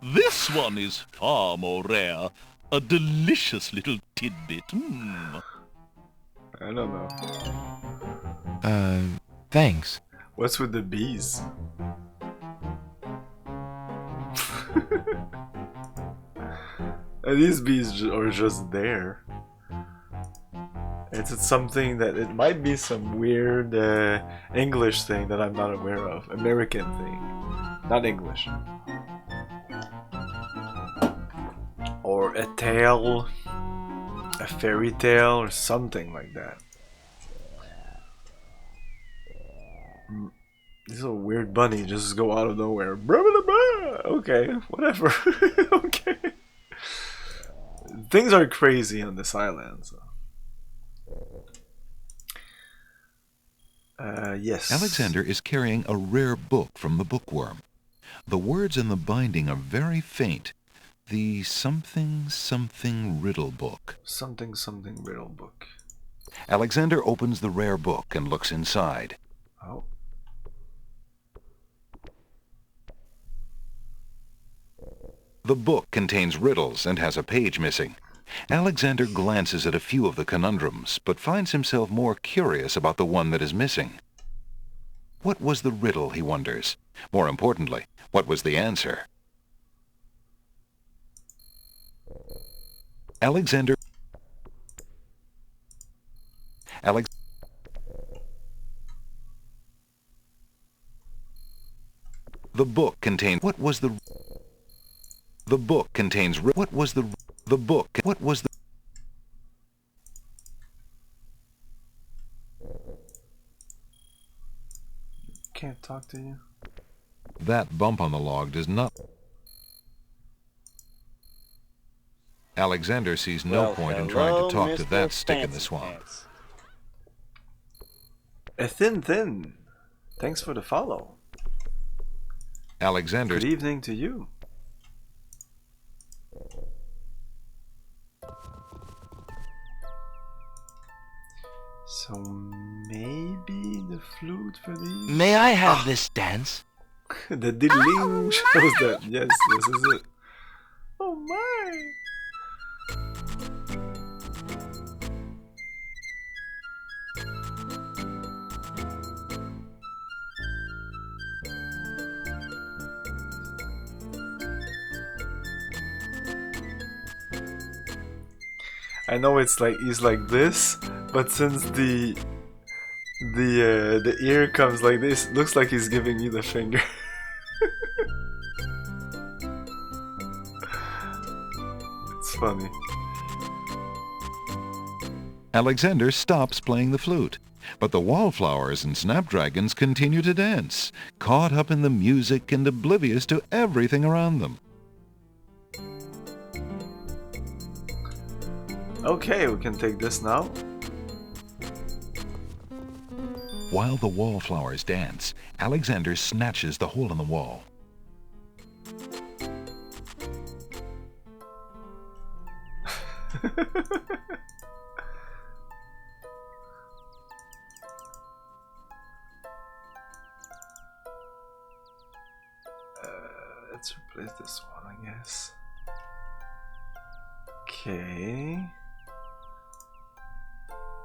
This one is far more rare. A delicious little tidbit. I don't know. Thanks. What's with the bees? And these bees are just there. It's something that it might be some weird English thing that I'm not aware of. American thing, not English. Or a tale, a fairy tale, or something like that. This is a weird bunny just go out of nowhere. Blah, blah, blah. Okay, whatever. Okay. Things are crazy on this island. So. Yes. Alexander is carrying a rare book from the bookworm. The words in the binding are very faint. The something something riddle book. Something something riddle book. Alexander opens the rare book and looks inside. Oh. The book contains riddles and has a page missing. Alexander glances at a few of the conundrums, but finds himself more curious about the one that is missing. What was the riddle, he wonders? More importantly, what was the answer? Alexander... The book contains... What was the... The book contains... What was the... The book... What was the... Can't talk to you. That bump on the log does not... Alexander sees no point in trying to talk to that stick in the swamp. A thin. Thanks for the follow. Alexander... Good evening to you. So maybe the flute for these? May I have this dance? The diddling shows that. Yes, this is it. Oh my! I know it's like he's like this, but since the ear comes like this, looks like he's giving you the finger. It's funny. Alexander stops playing the flute, but the wallflowers and snapdragons continue to dance, caught up in the music and oblivious to everything around them. Okay, we can take this now. While the wallflowers dance, Alexander snatches the hole in the wall. Let's replace this one, I guess. Okay.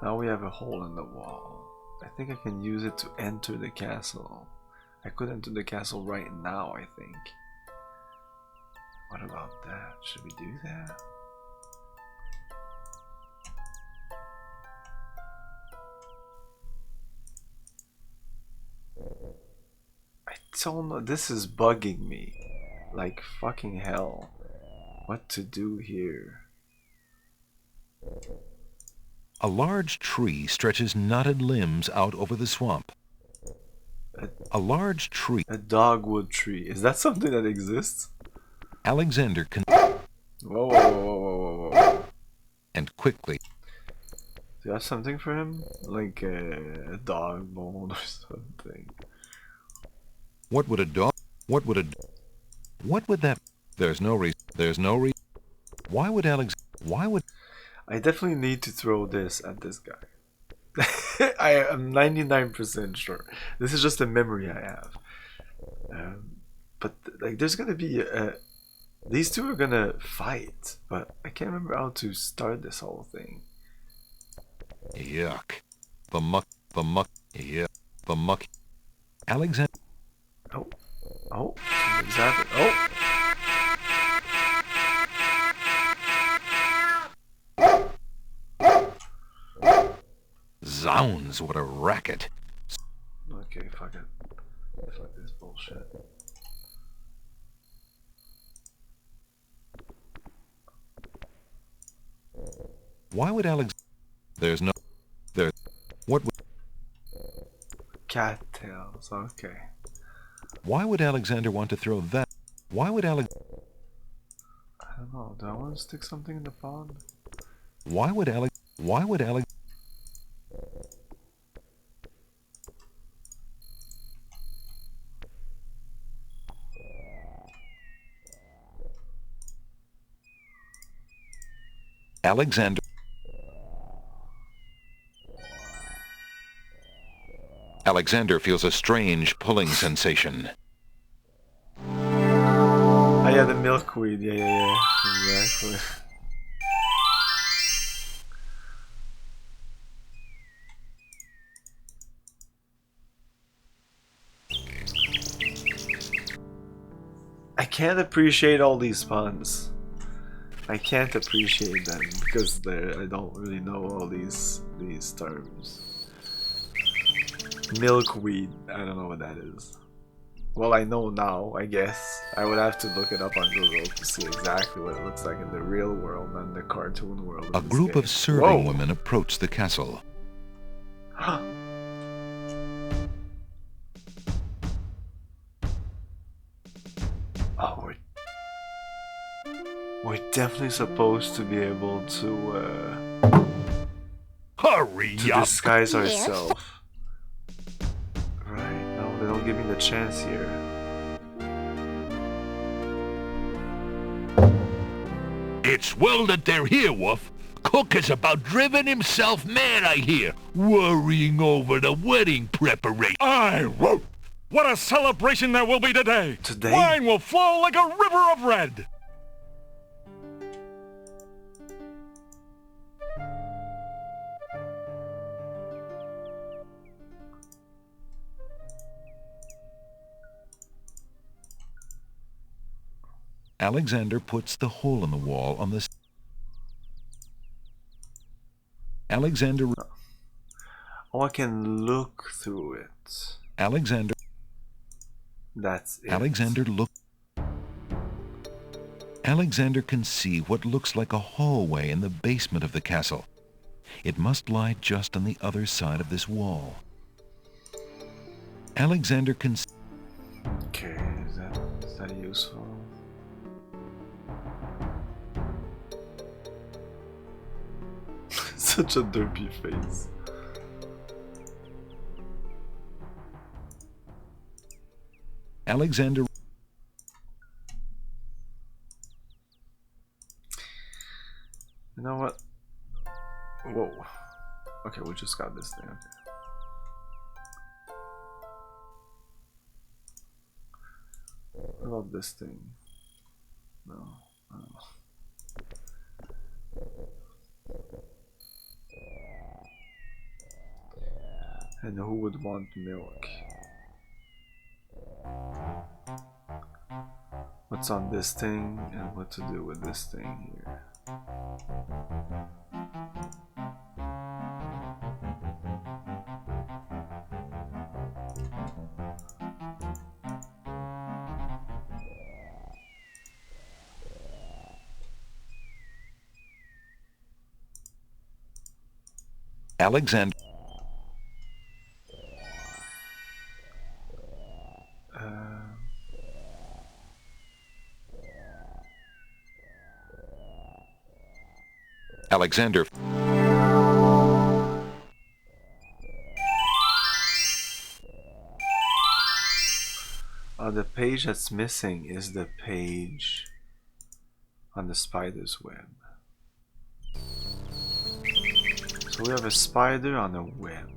Now we have a hole in the wall. I think I can use it to enter the castle. I could enter the castle right now, I think. What about that? Should we do that? I don't know. This is bugging me. Like fucking hell. What to do here? A large tree stretches knotted limbs out over the swamp. A large tree. A dogwood tree. Is that something that exists? Alexander can... Whoa. And quickly... Do you have something for him? Like a dog bone or something? What would a dog... What would that... There's no reason... Why would Alex... Why would... I definitely need to throw this at this guy. I am 99% sure. This is just a memory I have. But like, there's gonna be these two are gonna fight, but I can't remember how to start this whole thing. Yuck. The muck. Yeah. The muck. Alexander. Oh. Something's happened. Oh. Zounds, what a racket. Okay, fuck it. Fuck this bullshit. Why would Alex... There's no... There... What would... Cattails, okay. Why would Alexander want to throw that? Why would Alex... I don't know, do I want to stick something in the pond? Why would Alex... Why would Alex... Alexander... Alexander feels a strange pulling sensation. Oh yeah, the milkweed, yeah, exactly. I can't appreciate all these puns. I can't appreciate them because I don't really know all these terms. Milkweed, I don't know what that is. Well, I know now, I guess. I would have to look it up on Google to see exactly what it looks like in the real world and the cartoon world. A group of serving women approach the castle. Oh, we're definitely supposed to be able to hurry to up. disguise ourselves. Right, no, they don't give me the chance here. It's well that they're here, Wolf. Cook is about driven himself mad, I hear, worrying over the wedding preparation. Aye, Wolf! What a celebration there will be today! Today? Wine will flow like a river of red! Alexander puts the hole in the wall on the... Alexander... Oh, I can look through it. Alexander... That's it. Alexander can see what looks like a hallway in the basement of the castle. It must lie just on the other side of this wall. Alexander can... Okay, is that useful? Such a derpy face. Alexander... You know what? Whoa. Okay, we just got this thing. Okay. What about this thing? No. And who would want milk? What's on this thing and what to do with this thing here? Alexander... Alexander... The page that's missing is the page on the spider's web. So we have a spider on a web.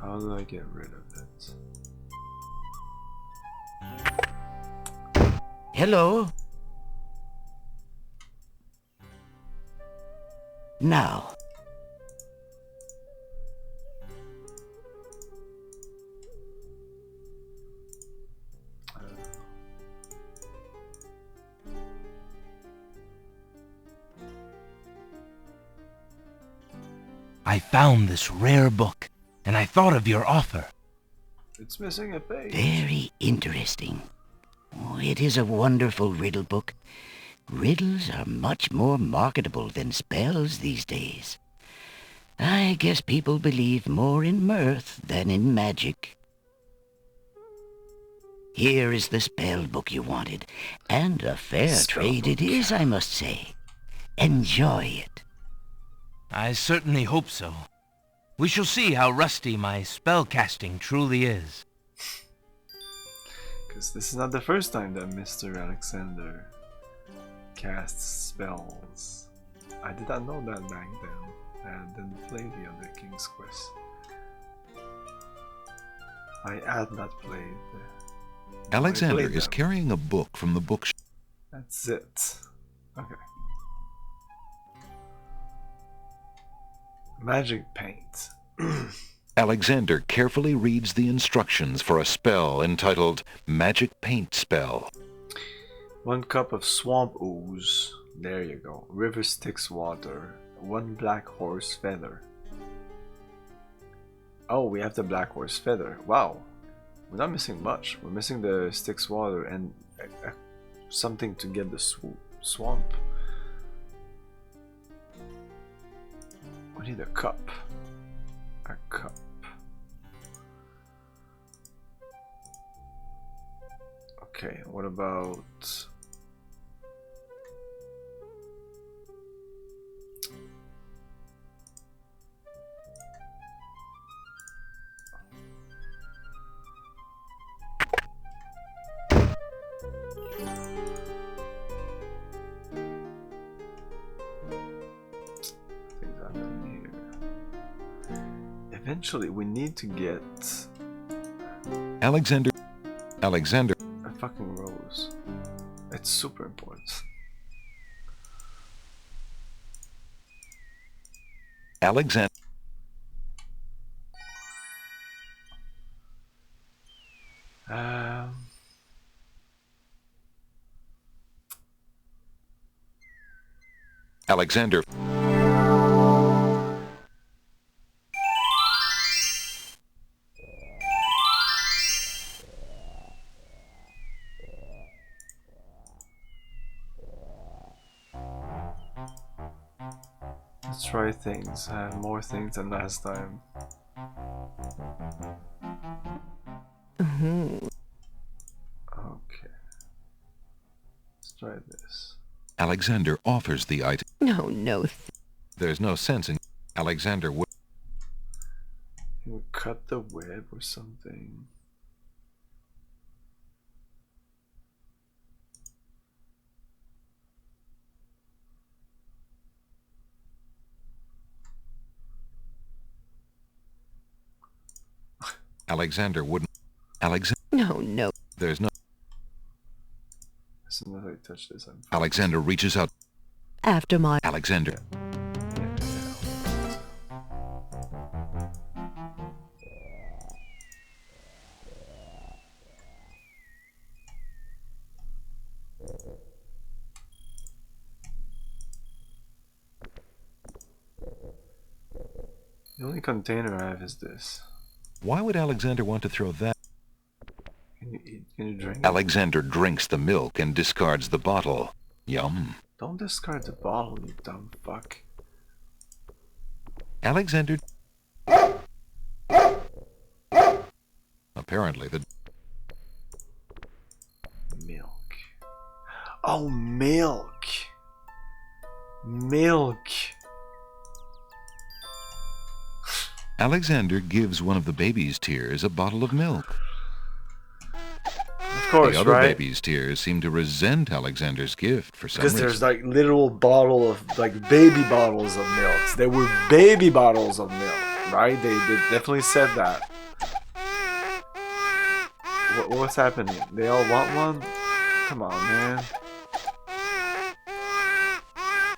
How do I get rid of it? Hello? Now. I found this rare book, and I thought of your offer. It's missing a page. Very interesting. Oh, it is a wonderful riddle book. Riddles are much more marketable than spells these days. I guess people believe more in mirth than in magic. Here is the spell book you wanted, and a fair trade it is, I must say. Enjoy it. I certainly hope so. We shall see how rusty my spellcasting truly is. Because this is not the first time that Mr. Alexander casts spells. I did not know that back then. I didn't play the other King's Quest. I had not played. Alexander is carrying a book from the bookshelf. That's it. Okay. Magic paint. Alexander carefully reads the instructions for a spell entitled Magic Paint Spell. 1 cup of swamp ooze. There you go. River Styx water. 1 black horse feather. Oh, we have the black horse feather. Wow. We're not missing much. We're missing the Styx water and something to get the swamp. We need a cup. A cup. Okay, what about... Eventually, we need to get Alexander. a fucking rose. It's super important. Alexander. Alexander. Let's try things. I have more things than last time. Okay. Let's try this. Alexander offers the item. No. There's no sense in Alexander would. He would cut the web or something. Alexander wouldn't. No. There's no. As soon as I touch this, I'm... Alexander reaches out. After my... Alexander. The only container I have is this. Why would Alexander want to throw that? Can you eat? Can you drink? Alexander drinks the milk and discards the bottle. Yum. Don't discard the bottle, you dumb fuck. Alexander... Apparently the... Milk. Oh, milk! Milk! Alexander gives one of the baby's tears a bottle of milk. Of course, the other right? baby's tears seem to resent Alexander's gift for some Because reason. there's like literal bottle of like baby bottles of milk. There were baby bottles of milk, right? They definitely said that. What's happening? They all want one? Come on, man.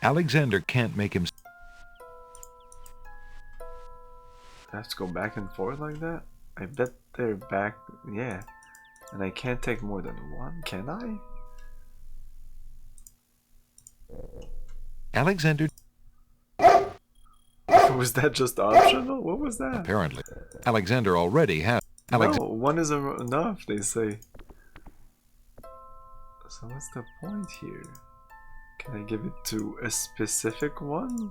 Alexander can't make him... I have to go back and forth like that? I bet they're back... Yeah. And I can't take more than one, can I? Alexander... If we Was that just optional? What was that? Apparently, Alexander already has... No, one is enough, they say. So what's the point here? Can I give it to a specific one?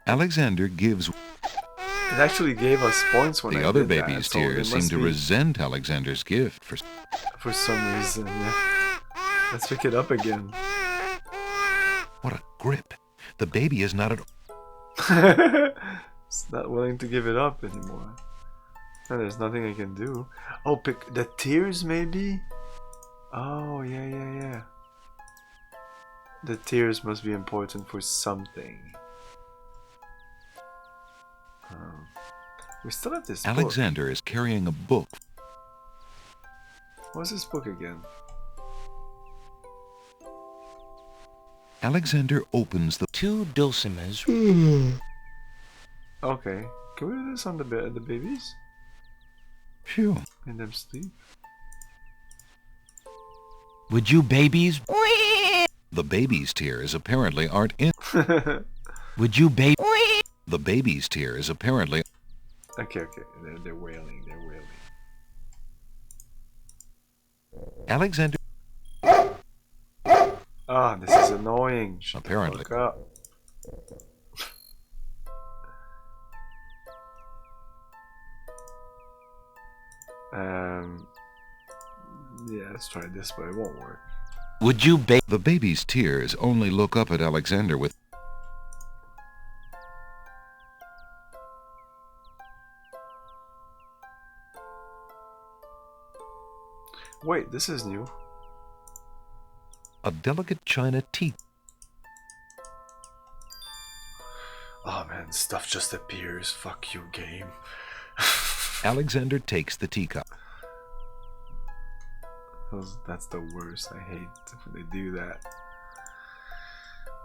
Alexander gives... It actually gave us points when The I other did that, baby's so tears it must seem to be resent Alexander's gift for some reason. Yeah. Let's pick it up again. What a grip. The baby is not at It's not willing to give it up anymore. And there's nothing I can do. Oh, pick the tears maybe? Oh, yeah. The tears must be important for something. We still have this Alexander is carrying a book. What's this book again? Alexander opens the... 2 dulcimers. Okay. Can we do this on the babies? Phew. And them sleep? Would you babies... The baby's tears apparently aren't in... Would you baby... The baby's tears apparently... Okay. They're wailing. Alexander... Ah, this is annoying. Shut Apparently. the fuck up. Yeah, let's try this, but it won't work. Would you The baby's tears only look up at Alexander with... Wait, this is new. A delicate china tea. Oh man, stuff just appears. Fuck you, game. Alexander takes the teacup. That's the worst. I hate when they do that.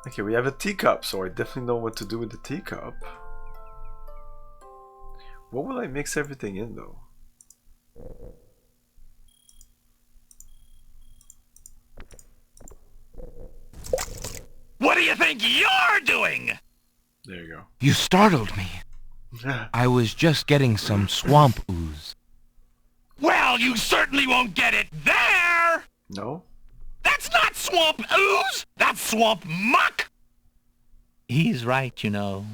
Okay, we have a teacup, so I definitely know what to do with the teacup. What will I mix everything in, though? What do you think you're doing? There you go. You startled me. I was just getting some swamp ooze. Well, you certainly won't get it there! No? That's not swamp ooze! That's swamp muck! He's right, you know.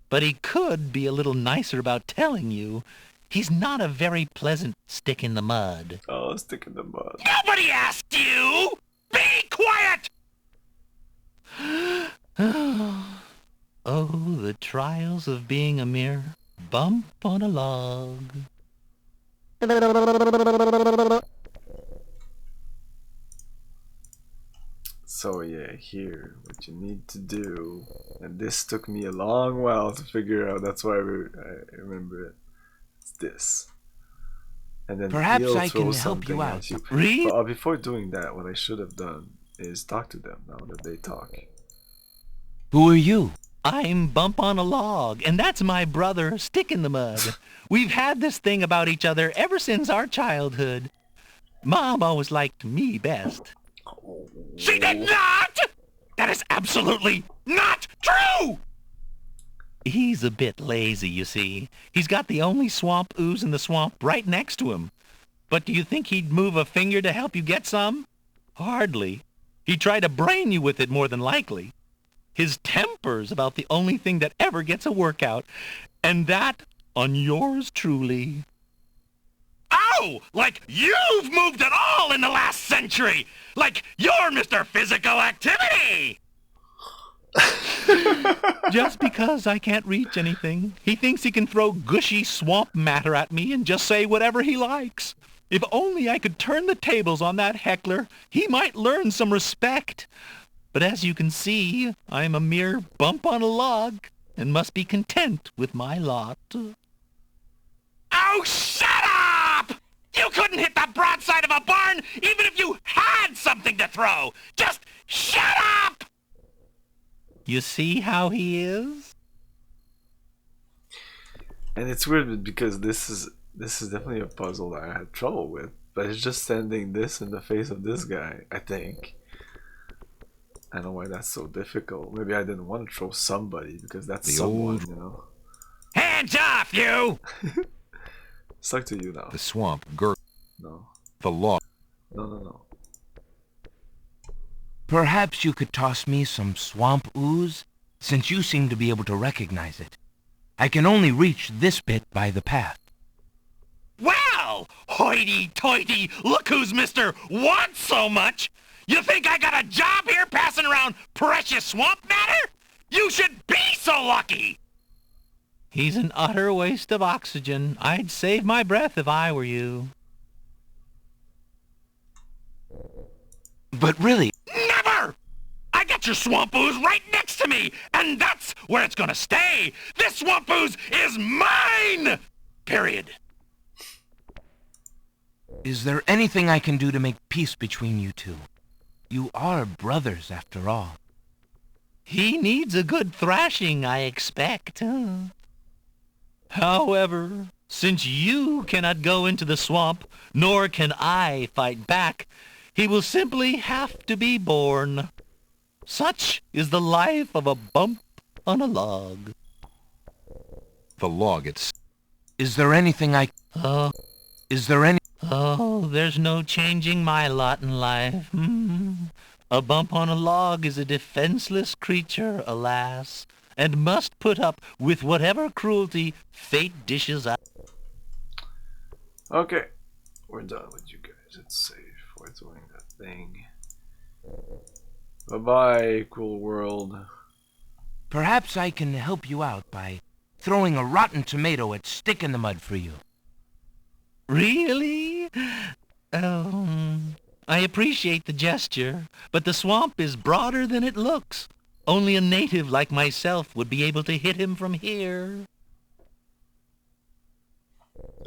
But he could be a little nicer about telling you. He's not a very pleasant stick in the mud. Oh, stick in the mud. Nobody asked you! Be quiet! Oh, the trials of being a mere bump on a log. So yeah, here, what you need to do, and this took me a long while to figure out, that's why I remember it. It's this. And then Perhaps he'll I throw can help something you at out. you. Read? But before doing that, what I should have done is talk to them now that they talk. Who are you? I'm Bump on a Log, and that's my brother, Stick in the Mud. We've had this thing about each other ever since our childhood. Mom always liked me best. She did not! That is absolutely not true! He's a bit lazy, you see. He's got the only swamp ooze in the swamp right next to him. But do you think he'd move a finger to help you get some? Hardly. He'd try to brain you with it more than likely. His temper's about the only thing that ever gets a workout, and that on yours truly. Oh, like you've moved at all in the last century! Like you're Mr. Physical Activity! Just because I can't reach anything, he thinks he can throw gushy swamp matter at me and just say whatever he likes. If only I could turn the tables on that heckler, he might learn some respect. But as you can see, I'm a mere bump on a log and must be content with my lot. Oh, shut up! You couldn't hit the broadside of a barn even if you had something to throw! Just shut up! You see how he is? And it's weird because this is definitely a puzzle that I had trouble with. But it's just sending this in the face of this guy, I think. I don't know why that's so difficult. Maybe I didn't want to throw somebody because that's The someone, old- you know. Hands off, you! Stuck to you now. The swamp gurgles. No. The log. No. Perhaps you could toss me some swamp ooze, since you seem to be able to recognize it. I can only reach this bit by the path. Well, hoity-toity, look who's Mr. Wants so much! You think I got a job here passing around precious swamp matter? You should be so lucky! He's an utter waste of oxygen. I'd save my breath if I were you. But really... Never! I got your swamp ooze right next to me, and that's where it's gonna stay! This swamp ooze is mine! Period. Is there anything I can do to make peace between you two? You are brothers, after all. He needs a good thrashing, I expect. However, since you cannot go into the swamp, nor can I fight back, he will simply have to be born. Such is the life of a bump on a log. The log it's... Is there anything I... Is there any... Oh, there's no changing my lot in life. A bump on a log is a defenseless creature, alas, and must put up with whatever cruelty fate dishes out. Okay. We're done with you guys. It's safe. We're doing that thing. Bye-bye, cool world. Perhaps I can help you out by throwing a rotten tomato at Stick in the Mud for you. Really? I appreciate the gesture, but the swamp is broader than it looks. Only a native like myself would be able to hit him from here.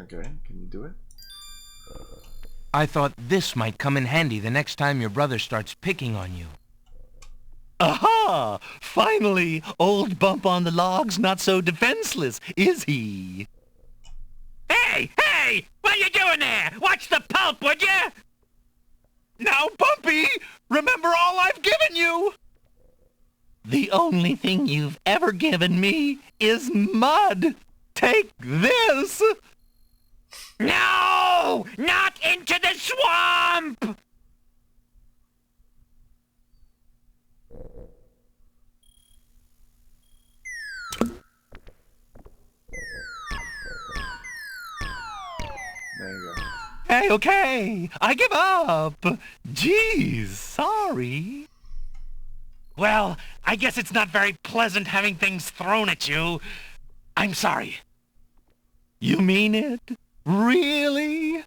Okay, can you do it? I thought this might come in handy the next time your brother starts picking on you. Aha! Finally, old Bump on the Log's not so defenseless, is he? Hey! What you doing there? Watch the pulp, would you? Now, Bumpy, remember all I've given you! The only thing you've ever given me is mud. Take this! No! Not into the swamp! There you go. Hey, okay, I give up. Geez, sorry. Well, I guess it's not very pleasant having things thrown at you. I'm sorry. You mean it? Really?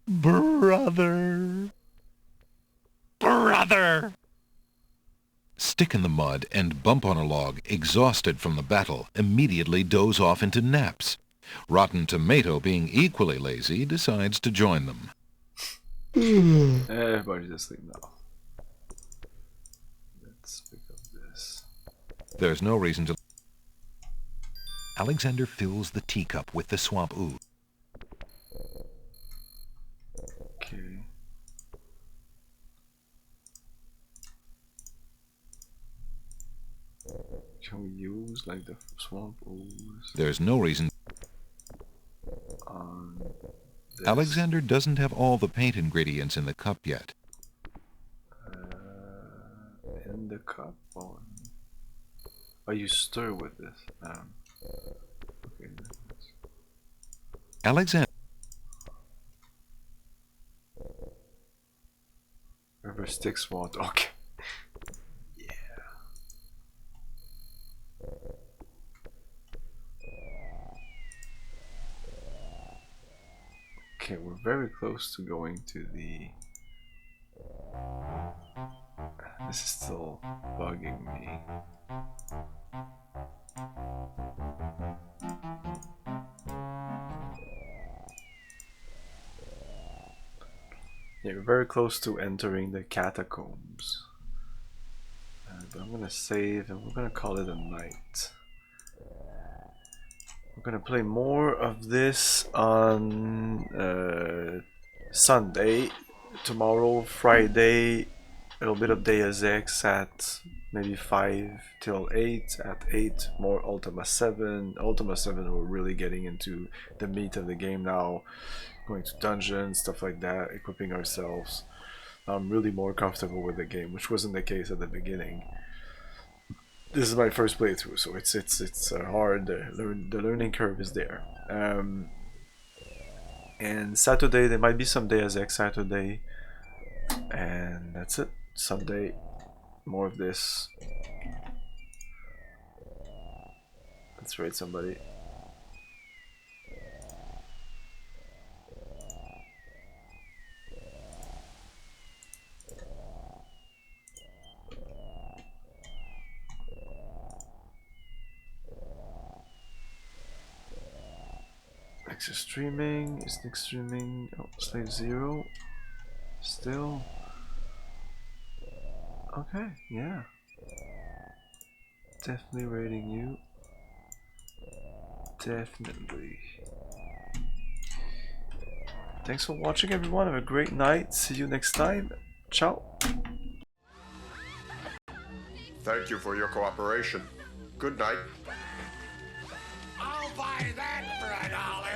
Brother. Stick in the Mud and Bump on a Log, exhausted from the battle, immediately doze off into naps. Rotten Tomato, being equally lazy, decides to join them. Everybody's asleep now. Let's pick up this. There's no reason to... Alexander fills the teacup with the swamp ooze. Okay. Can we use like the swamp ooze? There's no reason... This. Alexander doesn't have all the paint ingredients in the cup yet. In the cup? Oh, you stir with this. Okay. Alexander... River Styx water. Okay. Okay, we're very close to going to the... This is still bugging me. Yeah, we're very close to entering the catacombs. But I'm gonna save and we're gonna call it a night. We're gonna play more of this on Sunday. Tomorrow, Friday, little bit of Deus Ex at maybe 5 till 8. At 8, more Ultima 7. Ultima 7, we're really getting into the meat of the game now. Going to dungeons, stuff like that, equipping ourselves. I'm really more comfortable with the game, which wasn't the case at the beginning. This is my first playthrough, so it's hard. The learning curve is there. And Saturday, there might be some Deus Ex Saturday. And that's it. Sunday, more of this. Let's raid somebody. Next is streaming. Is Nick streaming? Oh, Slave Zero. Still. Okay, yeah. Definitely rating you. Definitely. Thanks for watching, everyone. Have a great night. See you next time. Ciao. Thank you for your cooperation. Good night. I'll buy that for $1.